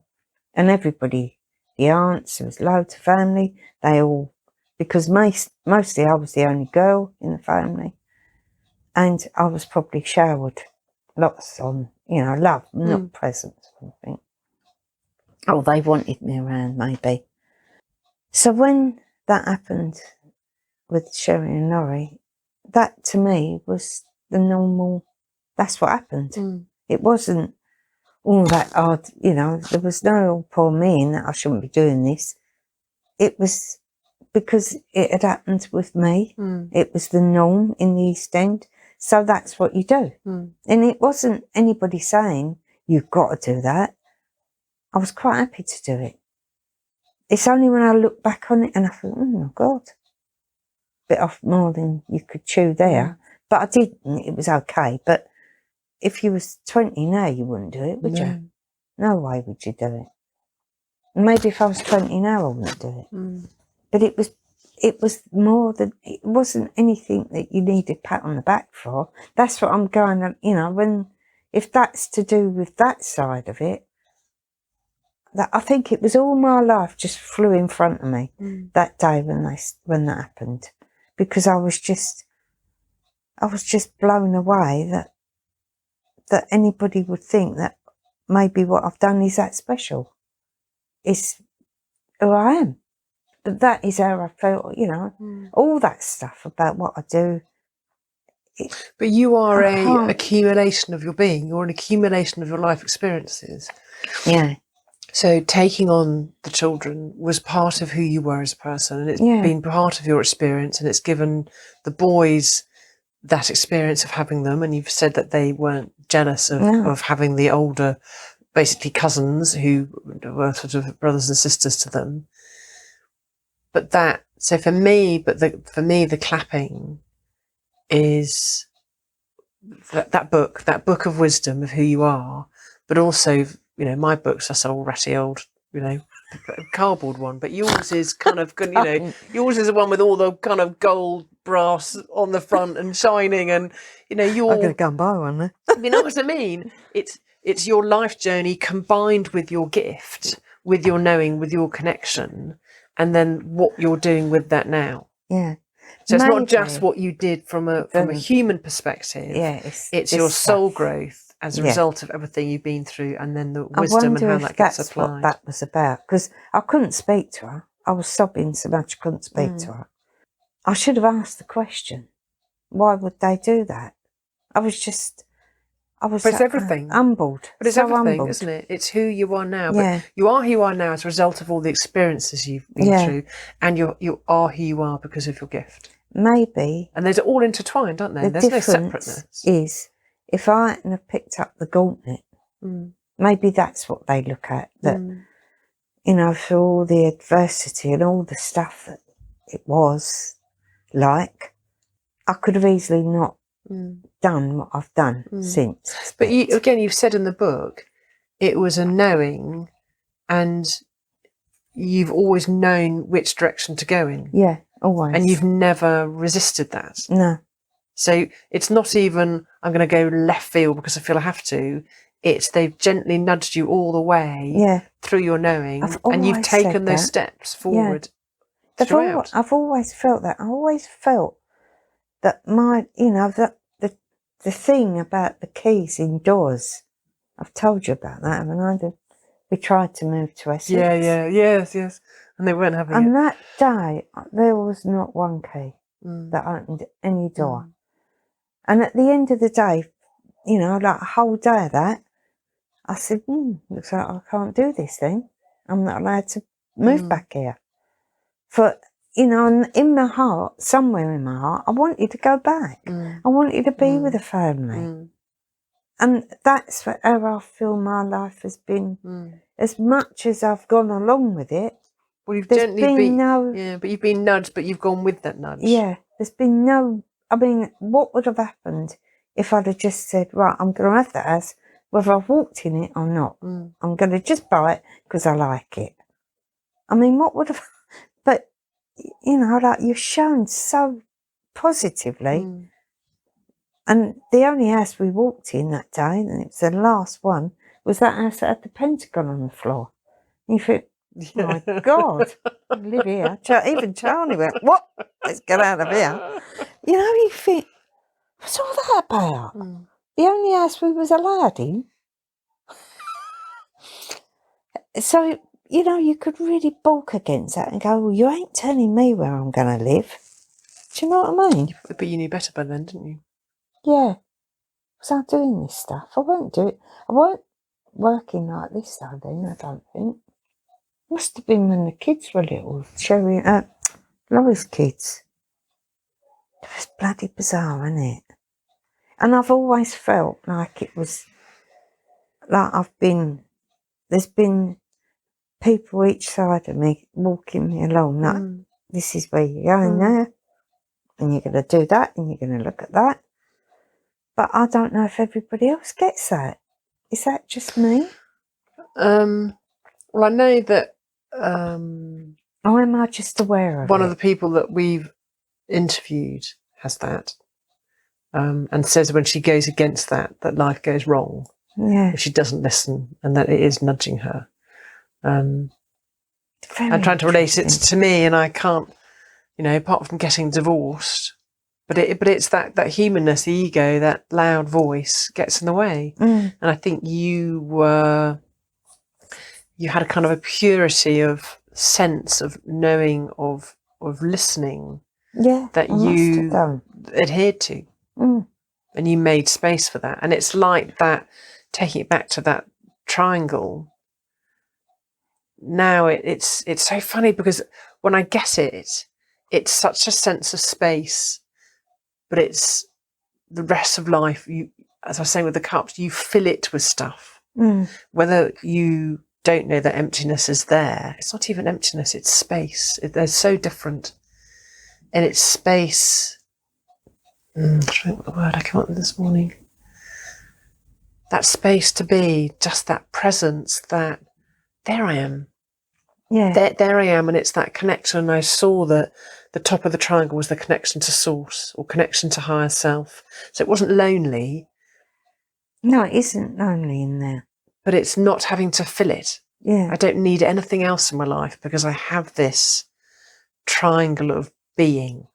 And everybody, the aunts, there was loads of family. They all, because mostly I was the only girl in the family, and I was probably showered lots on, love, not presents, I think. Oh, they wanted me around, maybe. So when that happened with Sherry and Laurie, that to me was the normal, that's what happened. It wasn't all that odd, there was no "Oh, poor me" and that I shouldn't be doing this. It was because it had happened with me. It was the norm in the East End. So that's what you do. And it wasn't anybody saying, you've got to do that. I was quite happy to do it. It's only when I look back on it and I thought, oh my God, bit off more than you could chew there. But I didn't, it was okay. But if you was 20 now, you wouldn't do it, would you? No way would you do it. Maybe if I was 20 now, I wouldn't do it. But it was more than, it wasn't anything that you needed pat on the back for. That's what I'm going on, if that's to do with that side of it, that I think it was all my life just flew in front of me that day when that happened, because I was just blown away that anybody would think that maybe what I've done is that special. It's who I am. But that is how I felt, all that stuff about what I do. But you are an accumulation of your being. You're an accumulation of your life experiences. Yeah. So taking on the children was part of who you were as a person, and it's been part of your experience, and it's given the boys that experience of having them. And you've said that they weren't jealous of having the older, basically cousins who were sort of brothers and sisters to them. But for me, the clapping is that book of wisdom of who you are, but also, my books are so ratty old, cardboard one, but yours is kind of good, yours is the one with all the kind of gold brass on the front and shining, and you're I'm going to go and buy one. You know what I mean? It's your life journey combined with your gift, with your knowing, with your connection, and then what you're doing with that now. Yeah. So it's not just what you did from a human perspective. Yeah, it's your soul growth as a result of everything you've been through, and then the wisdom and how that gets applied. What that was about, because I couldn't speak to her. I was sobbing so much I couldn't speak to her. I should have asked the question, why would they do that? I was but it's everything. Humbled. But it's so everything, humbled. Isn't it? It's who you are now. Yeah. But you are who you are now as a result of all the experiences you've been through, and you are who you are because of your gift. Maybe. And they're all intertwined, aren't they? There's no separateness. Is if I hadn't have picked up the gauntlet, maybe that's what they look at. That for all the adversity and all the stuff that it was like, I could have easily not done what I've done since. But you've said in the book, it was a knowing, and you've always known which direction to go in. Yeah, always. And you've never resisted that. No. So it's not even, I'm going to go left field because I feel I have to. It's they've gently nudged you all the way through your knowing, and you've taken those steps forward throughout. I've always felt that. I always felt that the thing about the keys indoors, I've told you about that, haven't I? We tried to move to Essex. Yes. And they weren't having it. And that day, there was not one key that opened any door. And at the end of the day, like a whole day of that, I said, looks like I can't do this thing. I'm not allowed to move back here. In my heart, somewhere in my heart, I wanted to go back. I wanted to be with a family. And that's how I feel my life has been. As much as I've gone along with it, Well, you've There's gently been but you've been nudged, but you've gone with that nudge. Yeah, there's been no. I mean, what would have happened if I'd have just said, right, I'm going to have that house, whether I've walked in it or not. I'm going to just buy it because I like it. I mean, what would have? But you know, like you're shown so positively. And the only house we walked in that day, and it was the last one, was that house that had the Pentagon on the floor. And you think, my God, I live here. Even Charlie went, what? Let's get out of here. You know, you think, what's all that about? The only house we was allowed in. So, you know, you could really balk against that and go, well, you ain't telling me where I'm going to live. Do you know what I mean? But you knew better by then, didn't you? Yeah. Was I doing this stuff? I won't do it. I weren't working like this though then, I don't think. Must have been when the kids were little. Lois' kids. It was bloody bizarre, isn't it? And I've always felt like it was, like there's been people each side of me walking me along, like, this is where you're going there, and you're going to do that, and you're going to look at that. But I don't know if everybody else gets that. Is that just me? Well, I know that... or am I just aware of one it? of the people that we've interviewed has that. And says when she goes against that life goes wrong. Yeah. If she doesn't listen, and that it is nudging her. I'm trying to relate it to me, and I can't, you know, apart from getting divorced, but it's that humanness, the ego, that loud voice gets in the way. And I think you had a kind of a purity of sense of knowing, of listening, that you adhered to. And you made space for that. And it's like that, taking it back to that triangle. Now it's so funny because when I get it, it's such a sense of space, but it's the rest of life. You, as I was saying with the cups, you fill it with stuff. Whether you don't know that emptiness is there, it's not even emptiness, it's space. They're so different. And it's space. I'm trying to think what the word I came up with this morning. That space to be, just that presence, that there I am. Yeah. There I am, and it's that connection. And I saw that the top of the triangle was the connection to source, or connection to higher self. So it wasn't lonely. No, it isn't lonely in there. But it's not having to fill it. Yeah. I don't need anything else in my life because I have this triangle of being.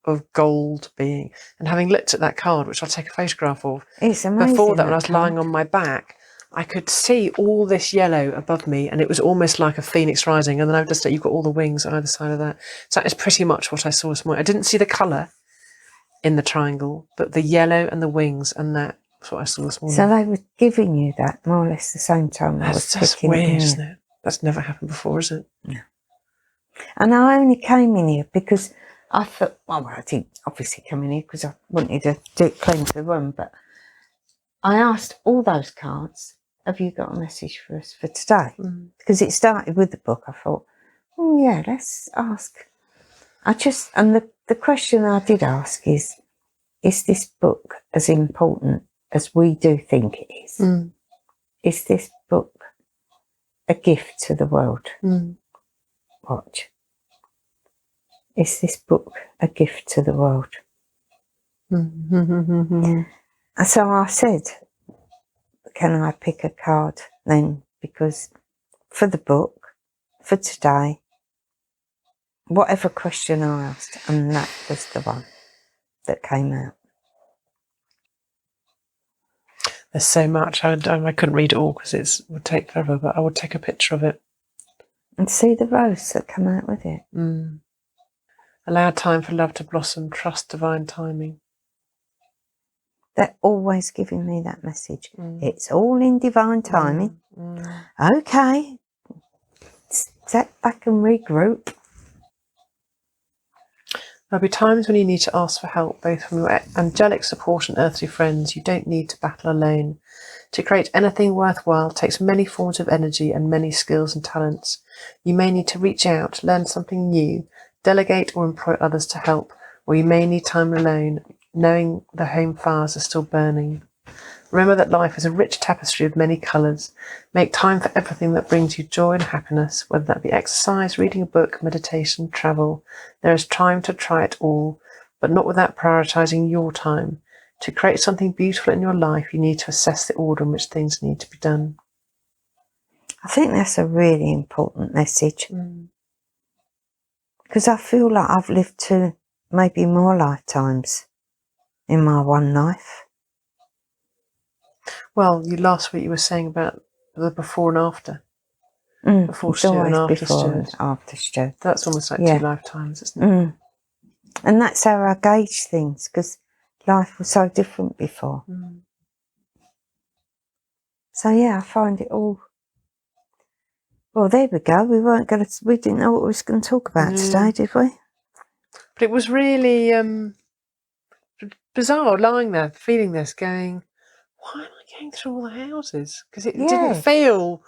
Of gold being. And having looked at that card, which I'll take a photograph of, it's amazing. Before that, when I was lying on my back, I could see all this yellow above me, and it was almost like a phoenix rising. And then I've just, you've got all the wings on either side of that. So that is pretty much what I saw this morning. I didn't see the colour in the triangle, but the yellow and the wings, and that's what I saw this morning. So they were giving you that more or less the same time. That's just weird, isn't it? That's never happened before, is it? No. And I only came in here because I thought, well, I didn't obviously come in here because I wanted to cleanse the room, but I asked all those cards, have you got a message for us for today? Because it started with the book. I thought, oh yeah, let's ask. And the question I did ask is this book as important as we do think it is? Is this book a gift to the world? Watch. Is this book a gift to the world? And so I said, can I pick a card then? Because for the book, for today, whatever question I asked, and that was the one that came out. There's so much. I couldn't read it all because it would take forever, but I would take a picture of it. And see the rose that come out with it. Allow time for love to blossom, trust divine timing. They're always giving me that message. It's all in divine timing. Okay. Step back and regroup. There'll be times when you need to ask for help, both from your angelic support and earthly friends. You don't need to battle alone. To create anything worthwhile takes many forms of energy and many skills and talents. You may need to reach out, learn something new, delegate or employ others to help, or you may need time alone, knowing the home fires are still burning. Remember that life is a rich tapestry of many colours. Make time for everything that brings you joy and happiness, whether that be exercise, reading a book, meditation, travel. There is time to try it all, but not without prioritising your time. To create something beautiful in your life, you need to assess the order in which things need to be done. I think that's a really important message. Because I feel like I've lived 2, maybe more lifetimes in my one life. Well, last week you were saying about the before and after. Before It's Stuart always and after before Stuart. and after Stuart. That's almost like 2 lifetimes, isn't it? And that's how I gauge things, because life was so different before. So yeah, I find it all. Well, there we go. We didn't know what we was going to talk about today, did we? But it was really bizarre lying there, feeling this, going, why am I going through all the houses? Because it didn't feel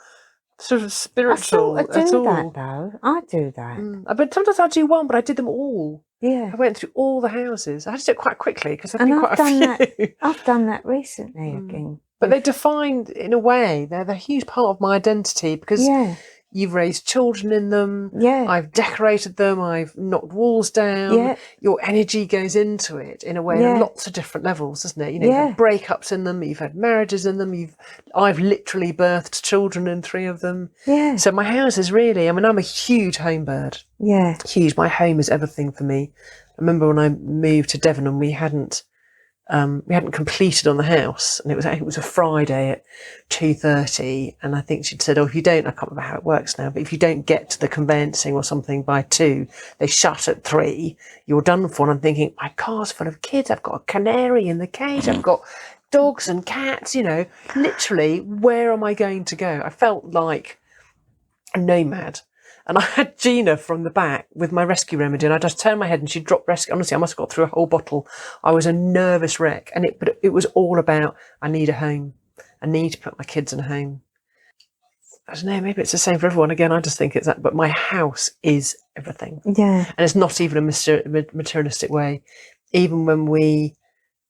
sort of spiritual I sort of at do all. that, though. I do that. But sometimes I do one, but I did them all. Yeah. I went through all the houses. I had to do it quite quickly because I've been quite a few. I've done that recently again. But they defined, in a way, they're a huge part of my identity because you've raised children in them. Yeah. I've decorated them. I've knocked walls down. Yeah. Your energy goes into it in a way on lots of different levels, doesn't it? You know, you've had breakups in them. You've had marriages in them. I've literally birthed children in 3 of them. Yeah. So my house is really, I'm a huge home bird. Yeah. Huge. My home is everything for me. I remember when I moved to Devon and we hadn't completed on the house, and it was a Friday at 2:30, and I think she'd said, if you don't, I can't remember how it works now, but if you don't get to the conveyancing or something by 2, they shut at 3, you're done for. And I'm thinking, my car's full of kids, I've got a canary in the cage, I've got dogs and cats, literally, where am I going to go? I felt like a nomad. And I had Gina from the back with my rescue remedy, and I just turned my head and she dropped rescue. Honestly, I must have got through a whole bottle. I was a nervous wreck, but it was all about, I need a home. I need to put my kids in a home. I don't know, maybe it's the same for everyone. Again, I just think it's that, but my house is everything. Yeah. And it's not even a materialistic way. Even when we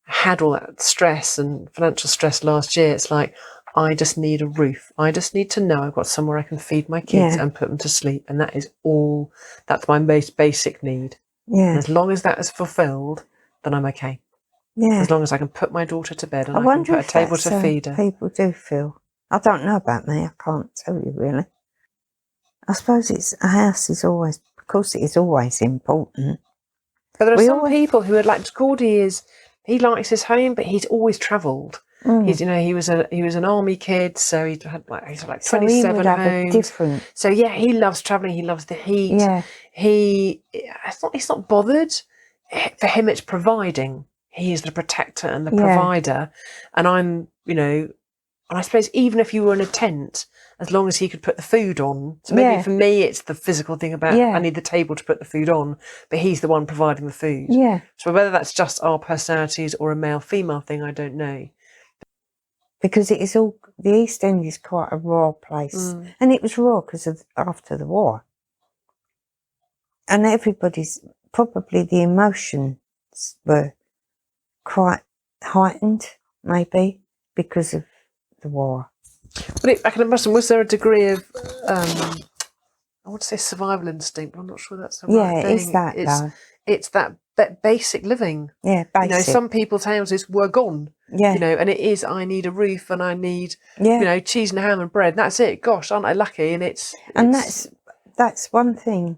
had all that stress and financial stress last year, it's like, I just need a roof. I just need to know I've got somewhere I can feed my kids and put them to sleep. And that is all, that's my most basic need. Yeah. And as long as that is fulfilled, then I'm okay. Yeah. As long as I can put my daughter to bed and I can wonder put a if table that's to feed her. People do feel. I don't know about me. I can't tell you really. I suppose a house is always, of course it is always important. But there are some people who are like, Gordy he likes his home, but he's always travelled. He's, he was an army kid, so he's had like 27 homes. So yeah, he loves travelling. He loves the heat. Yeah. He's not bothered. For him, it's providing. He is the protector and the provider. And I'm, and I suppose even if you were in a tent, as long as he could put the food on. So maybe for me, it's the physical thing about I need the table to put the food on, but he's the one providing the food. Yeah. So whether that's just our personalities or a male-female thing, I don't know. Because it is all, the East End is quite a raw place. And it was raw because of after the war. And probably the emotions were quite heightened, maybe, because of the war. But I can imagine, was there a degree of, I want to say survival instinct, but I'm not sure that's the right thing. Yeah, it's that, though. It's that basic living. Yeah, basic. Some people's houses were gone. Yeah. And it is, I need a roof and I need, cheese and ham and bread. That's it. Gosh, aren't I lucky? And that's one thing.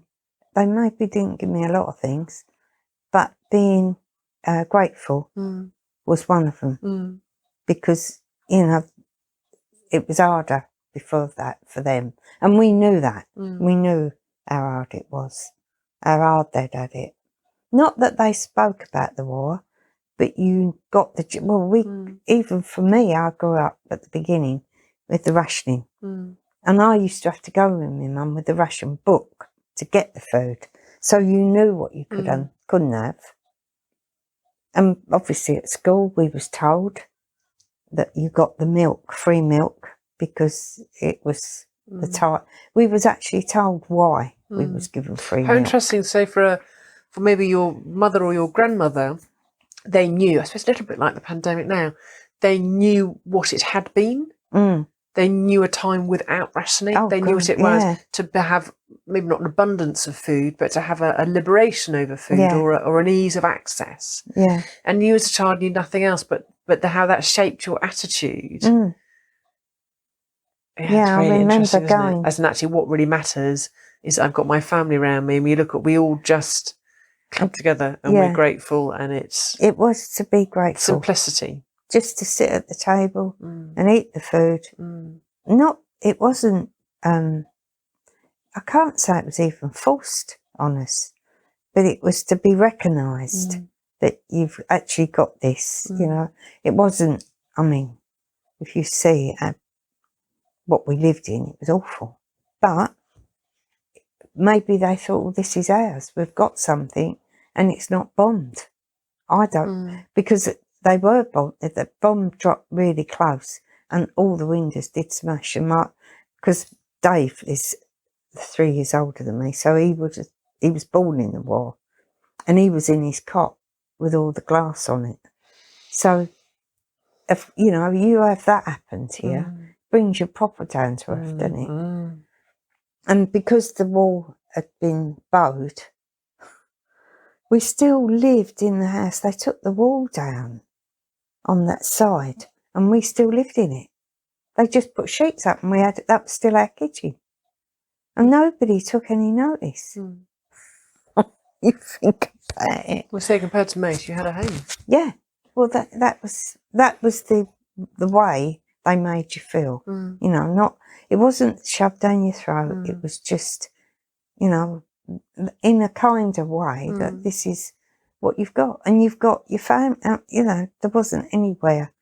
They maybe didn't give me a lot of things, but being grateful was one of them. Because, it was harder before that for them. And we knew that. We knew how hard it was, how hard they'd had it. Not that they spoke about the war, but you got even for me, I grew up at the beginning with the rationing. And I used to have to go with my mum with the ration book to get the food. So you knew what you could and couldn't have. And obviously at school we was told that you got the milk, free milk, because it was the time. We was actually told why we was given free How milk. interesting. So for maybe your mother or your grandmother, they knew, I suppose a little bit like the pandemic now, they knew what it had been. They knew a time without rationing. Oh, they knew what it yeah. was to have maybe not an abundance of food, but to have a liberation over food, Yeah. or an ease of access. Yeah. And you as a child knew nothing else, but how that shaped your attitude. It's I really remember interesting, isn't it? going. As in, actually, what really matters is I've got my family around me, and we all just club together, and we're grateful, and It was to be grateful. Simplicity. Just to sit at the table and eat the food. It wasn't, I can't say it was even forced on us, but it was to be recognised that you've actually got this, you know. It wasn't, I mean, if you see what we lived in, it was awful. But maybe they thought, well, this is ours. We've got something and it's not bombed. I don't, because they were bombed. The bomb dropped really close and all the windows did smash. And because Dave is 3 years older than me, so he was born in the war and he was in his cot with all the glass on it. So, if you know, you have that happen to you, brings you proper down to earth, doesn't it? And because the wall had been bowed, we still lived in the house. They took the wall down on that side and we still lived in it. They just put sheets up and that was still our kitchen. And nobody took any notice. You think about it. Well, say compared to most, you had a home. Yeah. Well, that was the way they made you feel. You know, it wasn't shoved down your throat. It was just, you know, in a kind of way that this is what you've got, and you've got your family. You know, there wasn't anywhere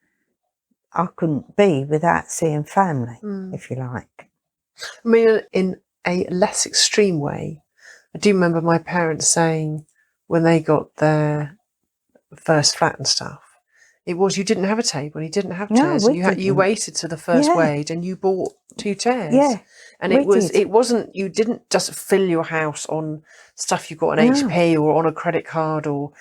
I couldn't be without seeing family, if you like. I mean, in a less extreme way, I do remember my parents saying when they got their first flat and stuff, it was you didn't have a table, you didn't have chairs, and you waited to the first wage, and you bought 2 chairs. Yeah, and it wasn't you didn't just fill your house on stuff you got on HP or on a credit card or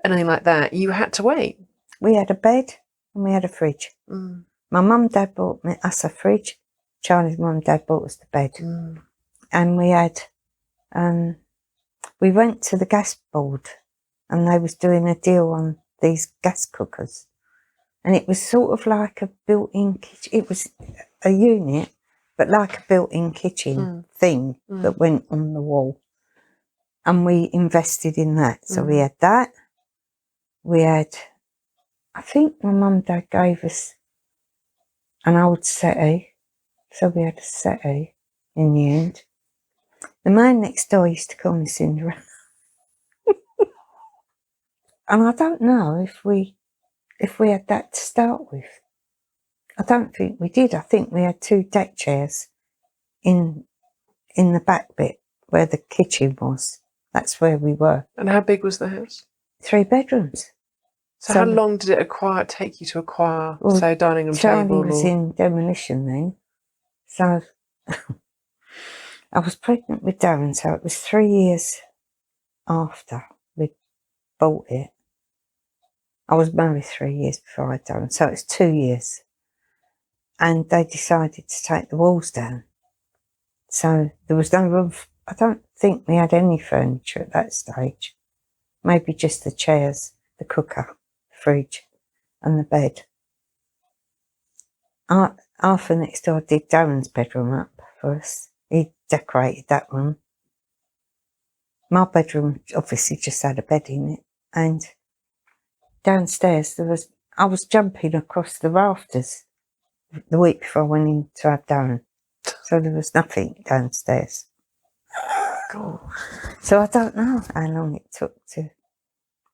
anything like that. You had to wait. We had a bed and we had a fridge. My mum and dad bought us a fridge. Charlie's mum and dad bought us the bed, and we had. We went to the gas board, and they was doing a deal on these gas cookers, and it was sort of like a built-in kitchen. It was a unit, but like a built-in kitchen thing that went on the wall, and we invested in that. So we had that. We had, I think my mum and dad gave us an old settee, so we had a settee in the end. The man next door used to call me Cinderella. And I don't know if we had that to start with. I don't think we did. I think we had 2 deck chairs in the back bit where the kitchen was. That's where we were. And how big was the house? 3 bedrooms. So how long did it take you to acquire, say, a dining room Charlie table? Charlie was in demolition then. So I was pregnant with Darren, so it was 3 years after we bought it. I was married 3 years before I'd done, so it's 2 years. And they decided to take the walls down. So there was no room. I don't think we had any furniture at that stage. Maybe just the chairs, the cooker, the fridge, and the bed. Arthur next door did Darren's bedroom up for us. He decorated that room. My bedroom obviously just had a bed in it, and downstairs I was jumping across the rafters the week before I went in to have Darren, so there was nothing downstairs. God. So I don't know how long it took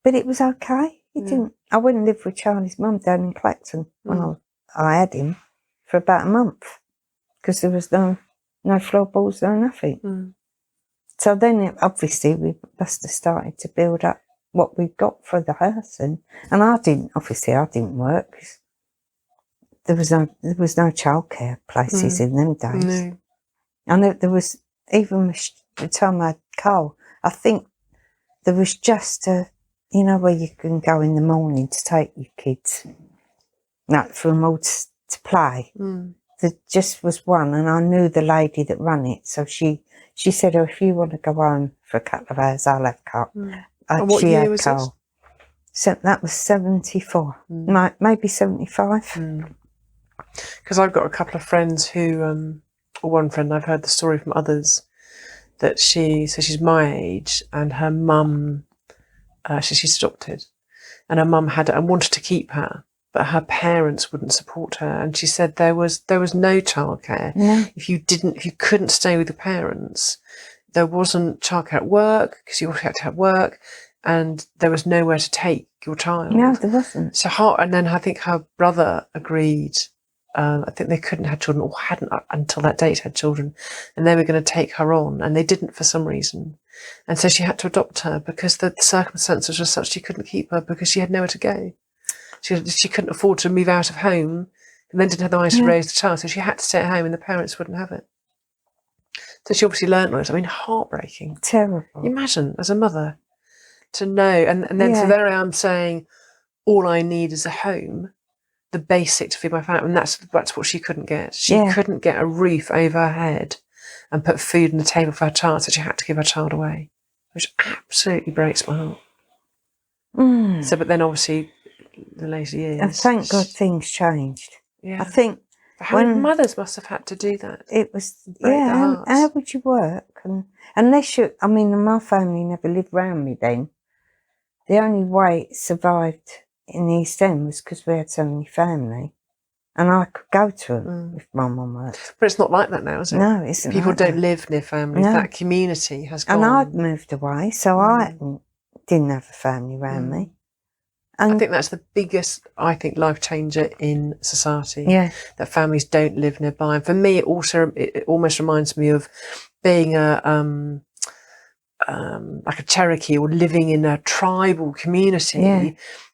but it was okay. It didn't. I went and lived with Charlie's mum down in Clacton when I had him for about a month, because there was no floorboards, no nothing. So then obviously we must have started to build up what we've got for the house, and I didn't work. there was no childcare places in them days. No. And there was, even the time I had Carl, I think there was just where you can go in the morning to take your kids, like for them all to play. There just was one, and I knew the lady that ran it, so she said, "Oh, if you want to go home for a couple of hours, I'll have Carl." And what year was this? So that was 74, maybe 75. Because I've got a couple of friends who, or one friend, I've heard the story from others, that she's my age, and her mum, she's adopted, and her mum had and wanted to keep her, but her parents wouldn't support her, and she said there was no childcare. If you couldn't stay with your parents, there wasn't childcare at work, because you also had to have work, and there was nowhere to take your child. No, there wasn't. So and then I think her brother agreed. I think they couldn't have children, or hadn't until that date had children, and they were going to take her on, and they didn't for some reason, and so she had to adopt her because the circumstances were such she couldn't keep her because she had nowhere to go. She couldn't afford to move out of home, and then didn't have the money to raise the child, so she had to stay at home, and the parents wouldn't have it. So she obviously learned on it. I mean, heartbreaking. Terrible. Imagine as a mother to know, and then so there I am saying, all I need is a home. The basic to feed my family, and that's what she couldn't get. She couldn't get a roof over her head and put food on the table for her child, so she had to give her child away, which absolutely breaks my heart. So, but then obviously, the later years, and thank God things changed. Yeah, I think how many mothers must have had to do that? It was how would you work? And unless my family never lived round me then. The only way it survived in the East End was because we had so many family, and I could go to them if my mum worked. But it's not like that now, is it? No, it's not. People don't live near families. No. That community has gone. And I'd moved away, so I didn't have a family around me. And I think that's the biggest, life changer in society. Yeah. That families don't live nearby. And for me, it almost reminds me of being like a Cherokee, or living in a tribal community. Yeah.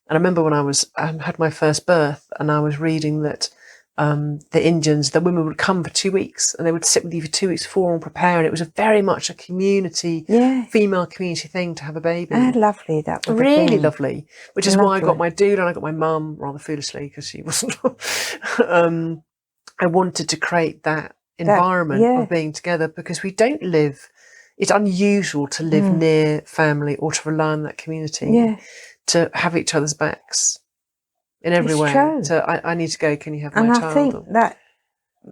And I remember when I was had my first birth, and I was reading that the Indians, the women would come for 2 weeks, and they would sit with you for 2 weeks before and prepare. And it was very much a community, female community thing to have a baby. How lovely that would really been. Lovely. Which is why I got my doula, and I got my mum, rather foolishly, because she wasn't. I wanted to create that environment of being together, because we don't live. It's unusual to live near family or to rely on that community. Yeah. To have each other's backs in every way. True. So I need to go, can you have my child? And I think that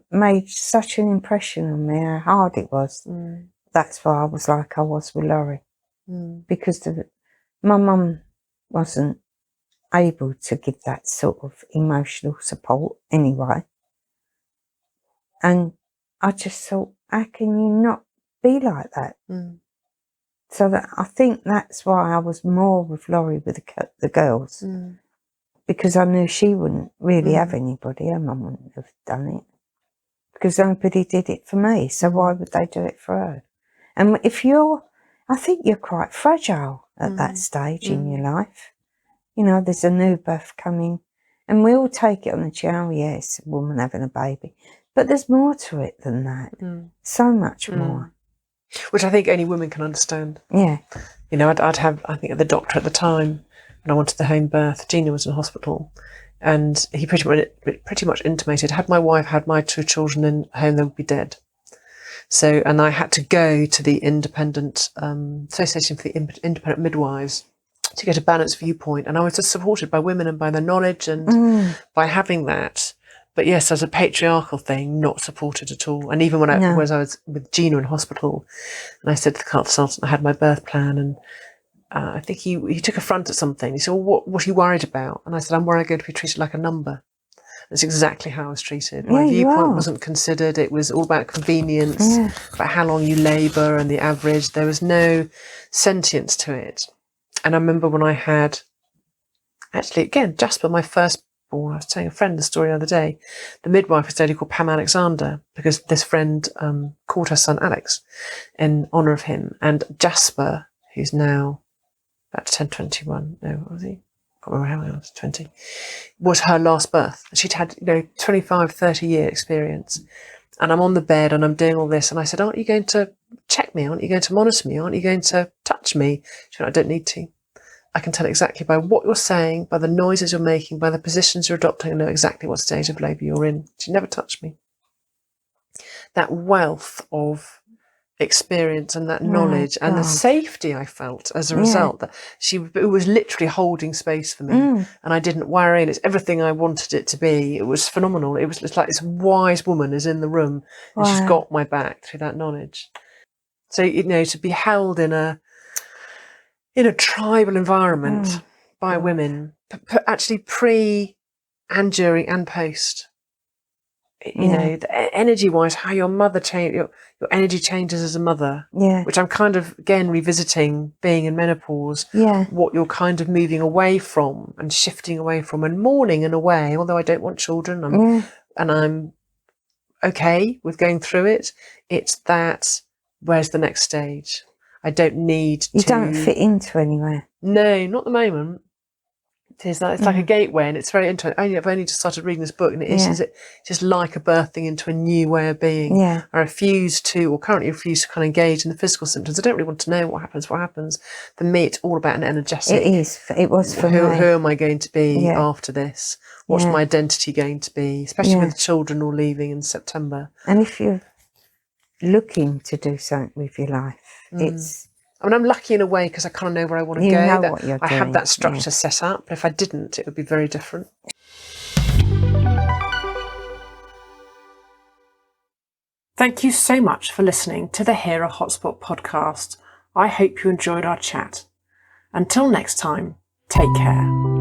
made such an impression on me, how hard it was. That's why I was like I was with Laurie. Because my mum wasn't able to give that sort of emotional support anyway. And I just thought, how can you not be like that? So that I think that's why I was more with Laurie with the girls, because I knew she wouldn't really have anybody. Her mum wouldn't have done it, because nobody did it for me. So why would they do it for her? And I think you're quite fragile at that stage in your life. There's a new birth coming, and we all take it on the chin. Oh yes, a woman having a baby, but there's more to it than that. So much more. Which I think only women can understand. Yeah. I'd have, I think, the doctor at the time, when I wanted the home birth, Gina was in hospital, and he pretty much intimated, had my wife had my 2 children in home, they would be dead. So, and I had to go to the Independent Association for the Independent Midwives to get a balanced viewpoint, and I was just supported by women and by their knowledge and by having that. But yes, as a patriarchal thing, not supported at all. And even when I was with Gina in hospital, and I said to the consultant, I had my birth plan, and I think he took affront at something. He said, well, what are you worried about? And I said, I'm worried I'm going to be treated like a number. That's exactly how I was treated. My viewpoint wasn't considered. It was all about convenience, about how long you labour and the average. There was no sentience to it. And I remember when I had, actually, again, Jasper, my first. I was telling a friend the story the other day. The midwife was a lady called Pam Alexander, because this friend called her son Alex in honour of him. And Jasper, who's now about 21, no, what was he? can't remember how I was, 20, was her last birth. She'd had, 25, 30-year experience. And I'm on the bed and I'm doing all this. And I said, aren't you going to check me? Aren't you going to monitor me? Aren't you going to touch me? She went, I don't need to. I can tell exactly by what you're saying, by the noises you're making, by the positions you're adopting, I know exactly what stage of labour you're in. She never touched me. That wealth of experience and that knowledge and the safety I felt as a result, that she was literally holding space for me, and I didn't worry, and it's everything I wanted it to be. It was phenomenal. It was just like this wise woman is in the room and she's got my back through that knowledge. So, to be held in a tribal environment by women, actually pre and during and post, energy-wise, how your mother changed, your energy changes as a mother, which I'm kind of, again, revisiting being in menopause, what you're kind of moving away from and shifting away from and mourning in a way, although I don't want children, and I'm okay with going through it. It's that, where's the next stage? I don't need to... You don't fit into anywhere. No, not at the moment. It's like a gateway, and it's very interesting. I've only just started reading this book, and it's just like a birthing into a new way of being. I currently refuse to kind of engage in the physical symptoms. I don't really want to know what happens. For me, it's all about an energetic. It was for me. Who am I going to be after this? What's my identity going to be? Especially with the children all leaving in September. And if you're looking to do something with your life, I'm lucky in a way because I kind of know where I want to go. Know what you're I doing. have that structure set up. But if I didn't, it would be very different. Thank you so much for listening to the Hera Hotspot podcast. I hope you enjoyed our chat. Until next time, take care.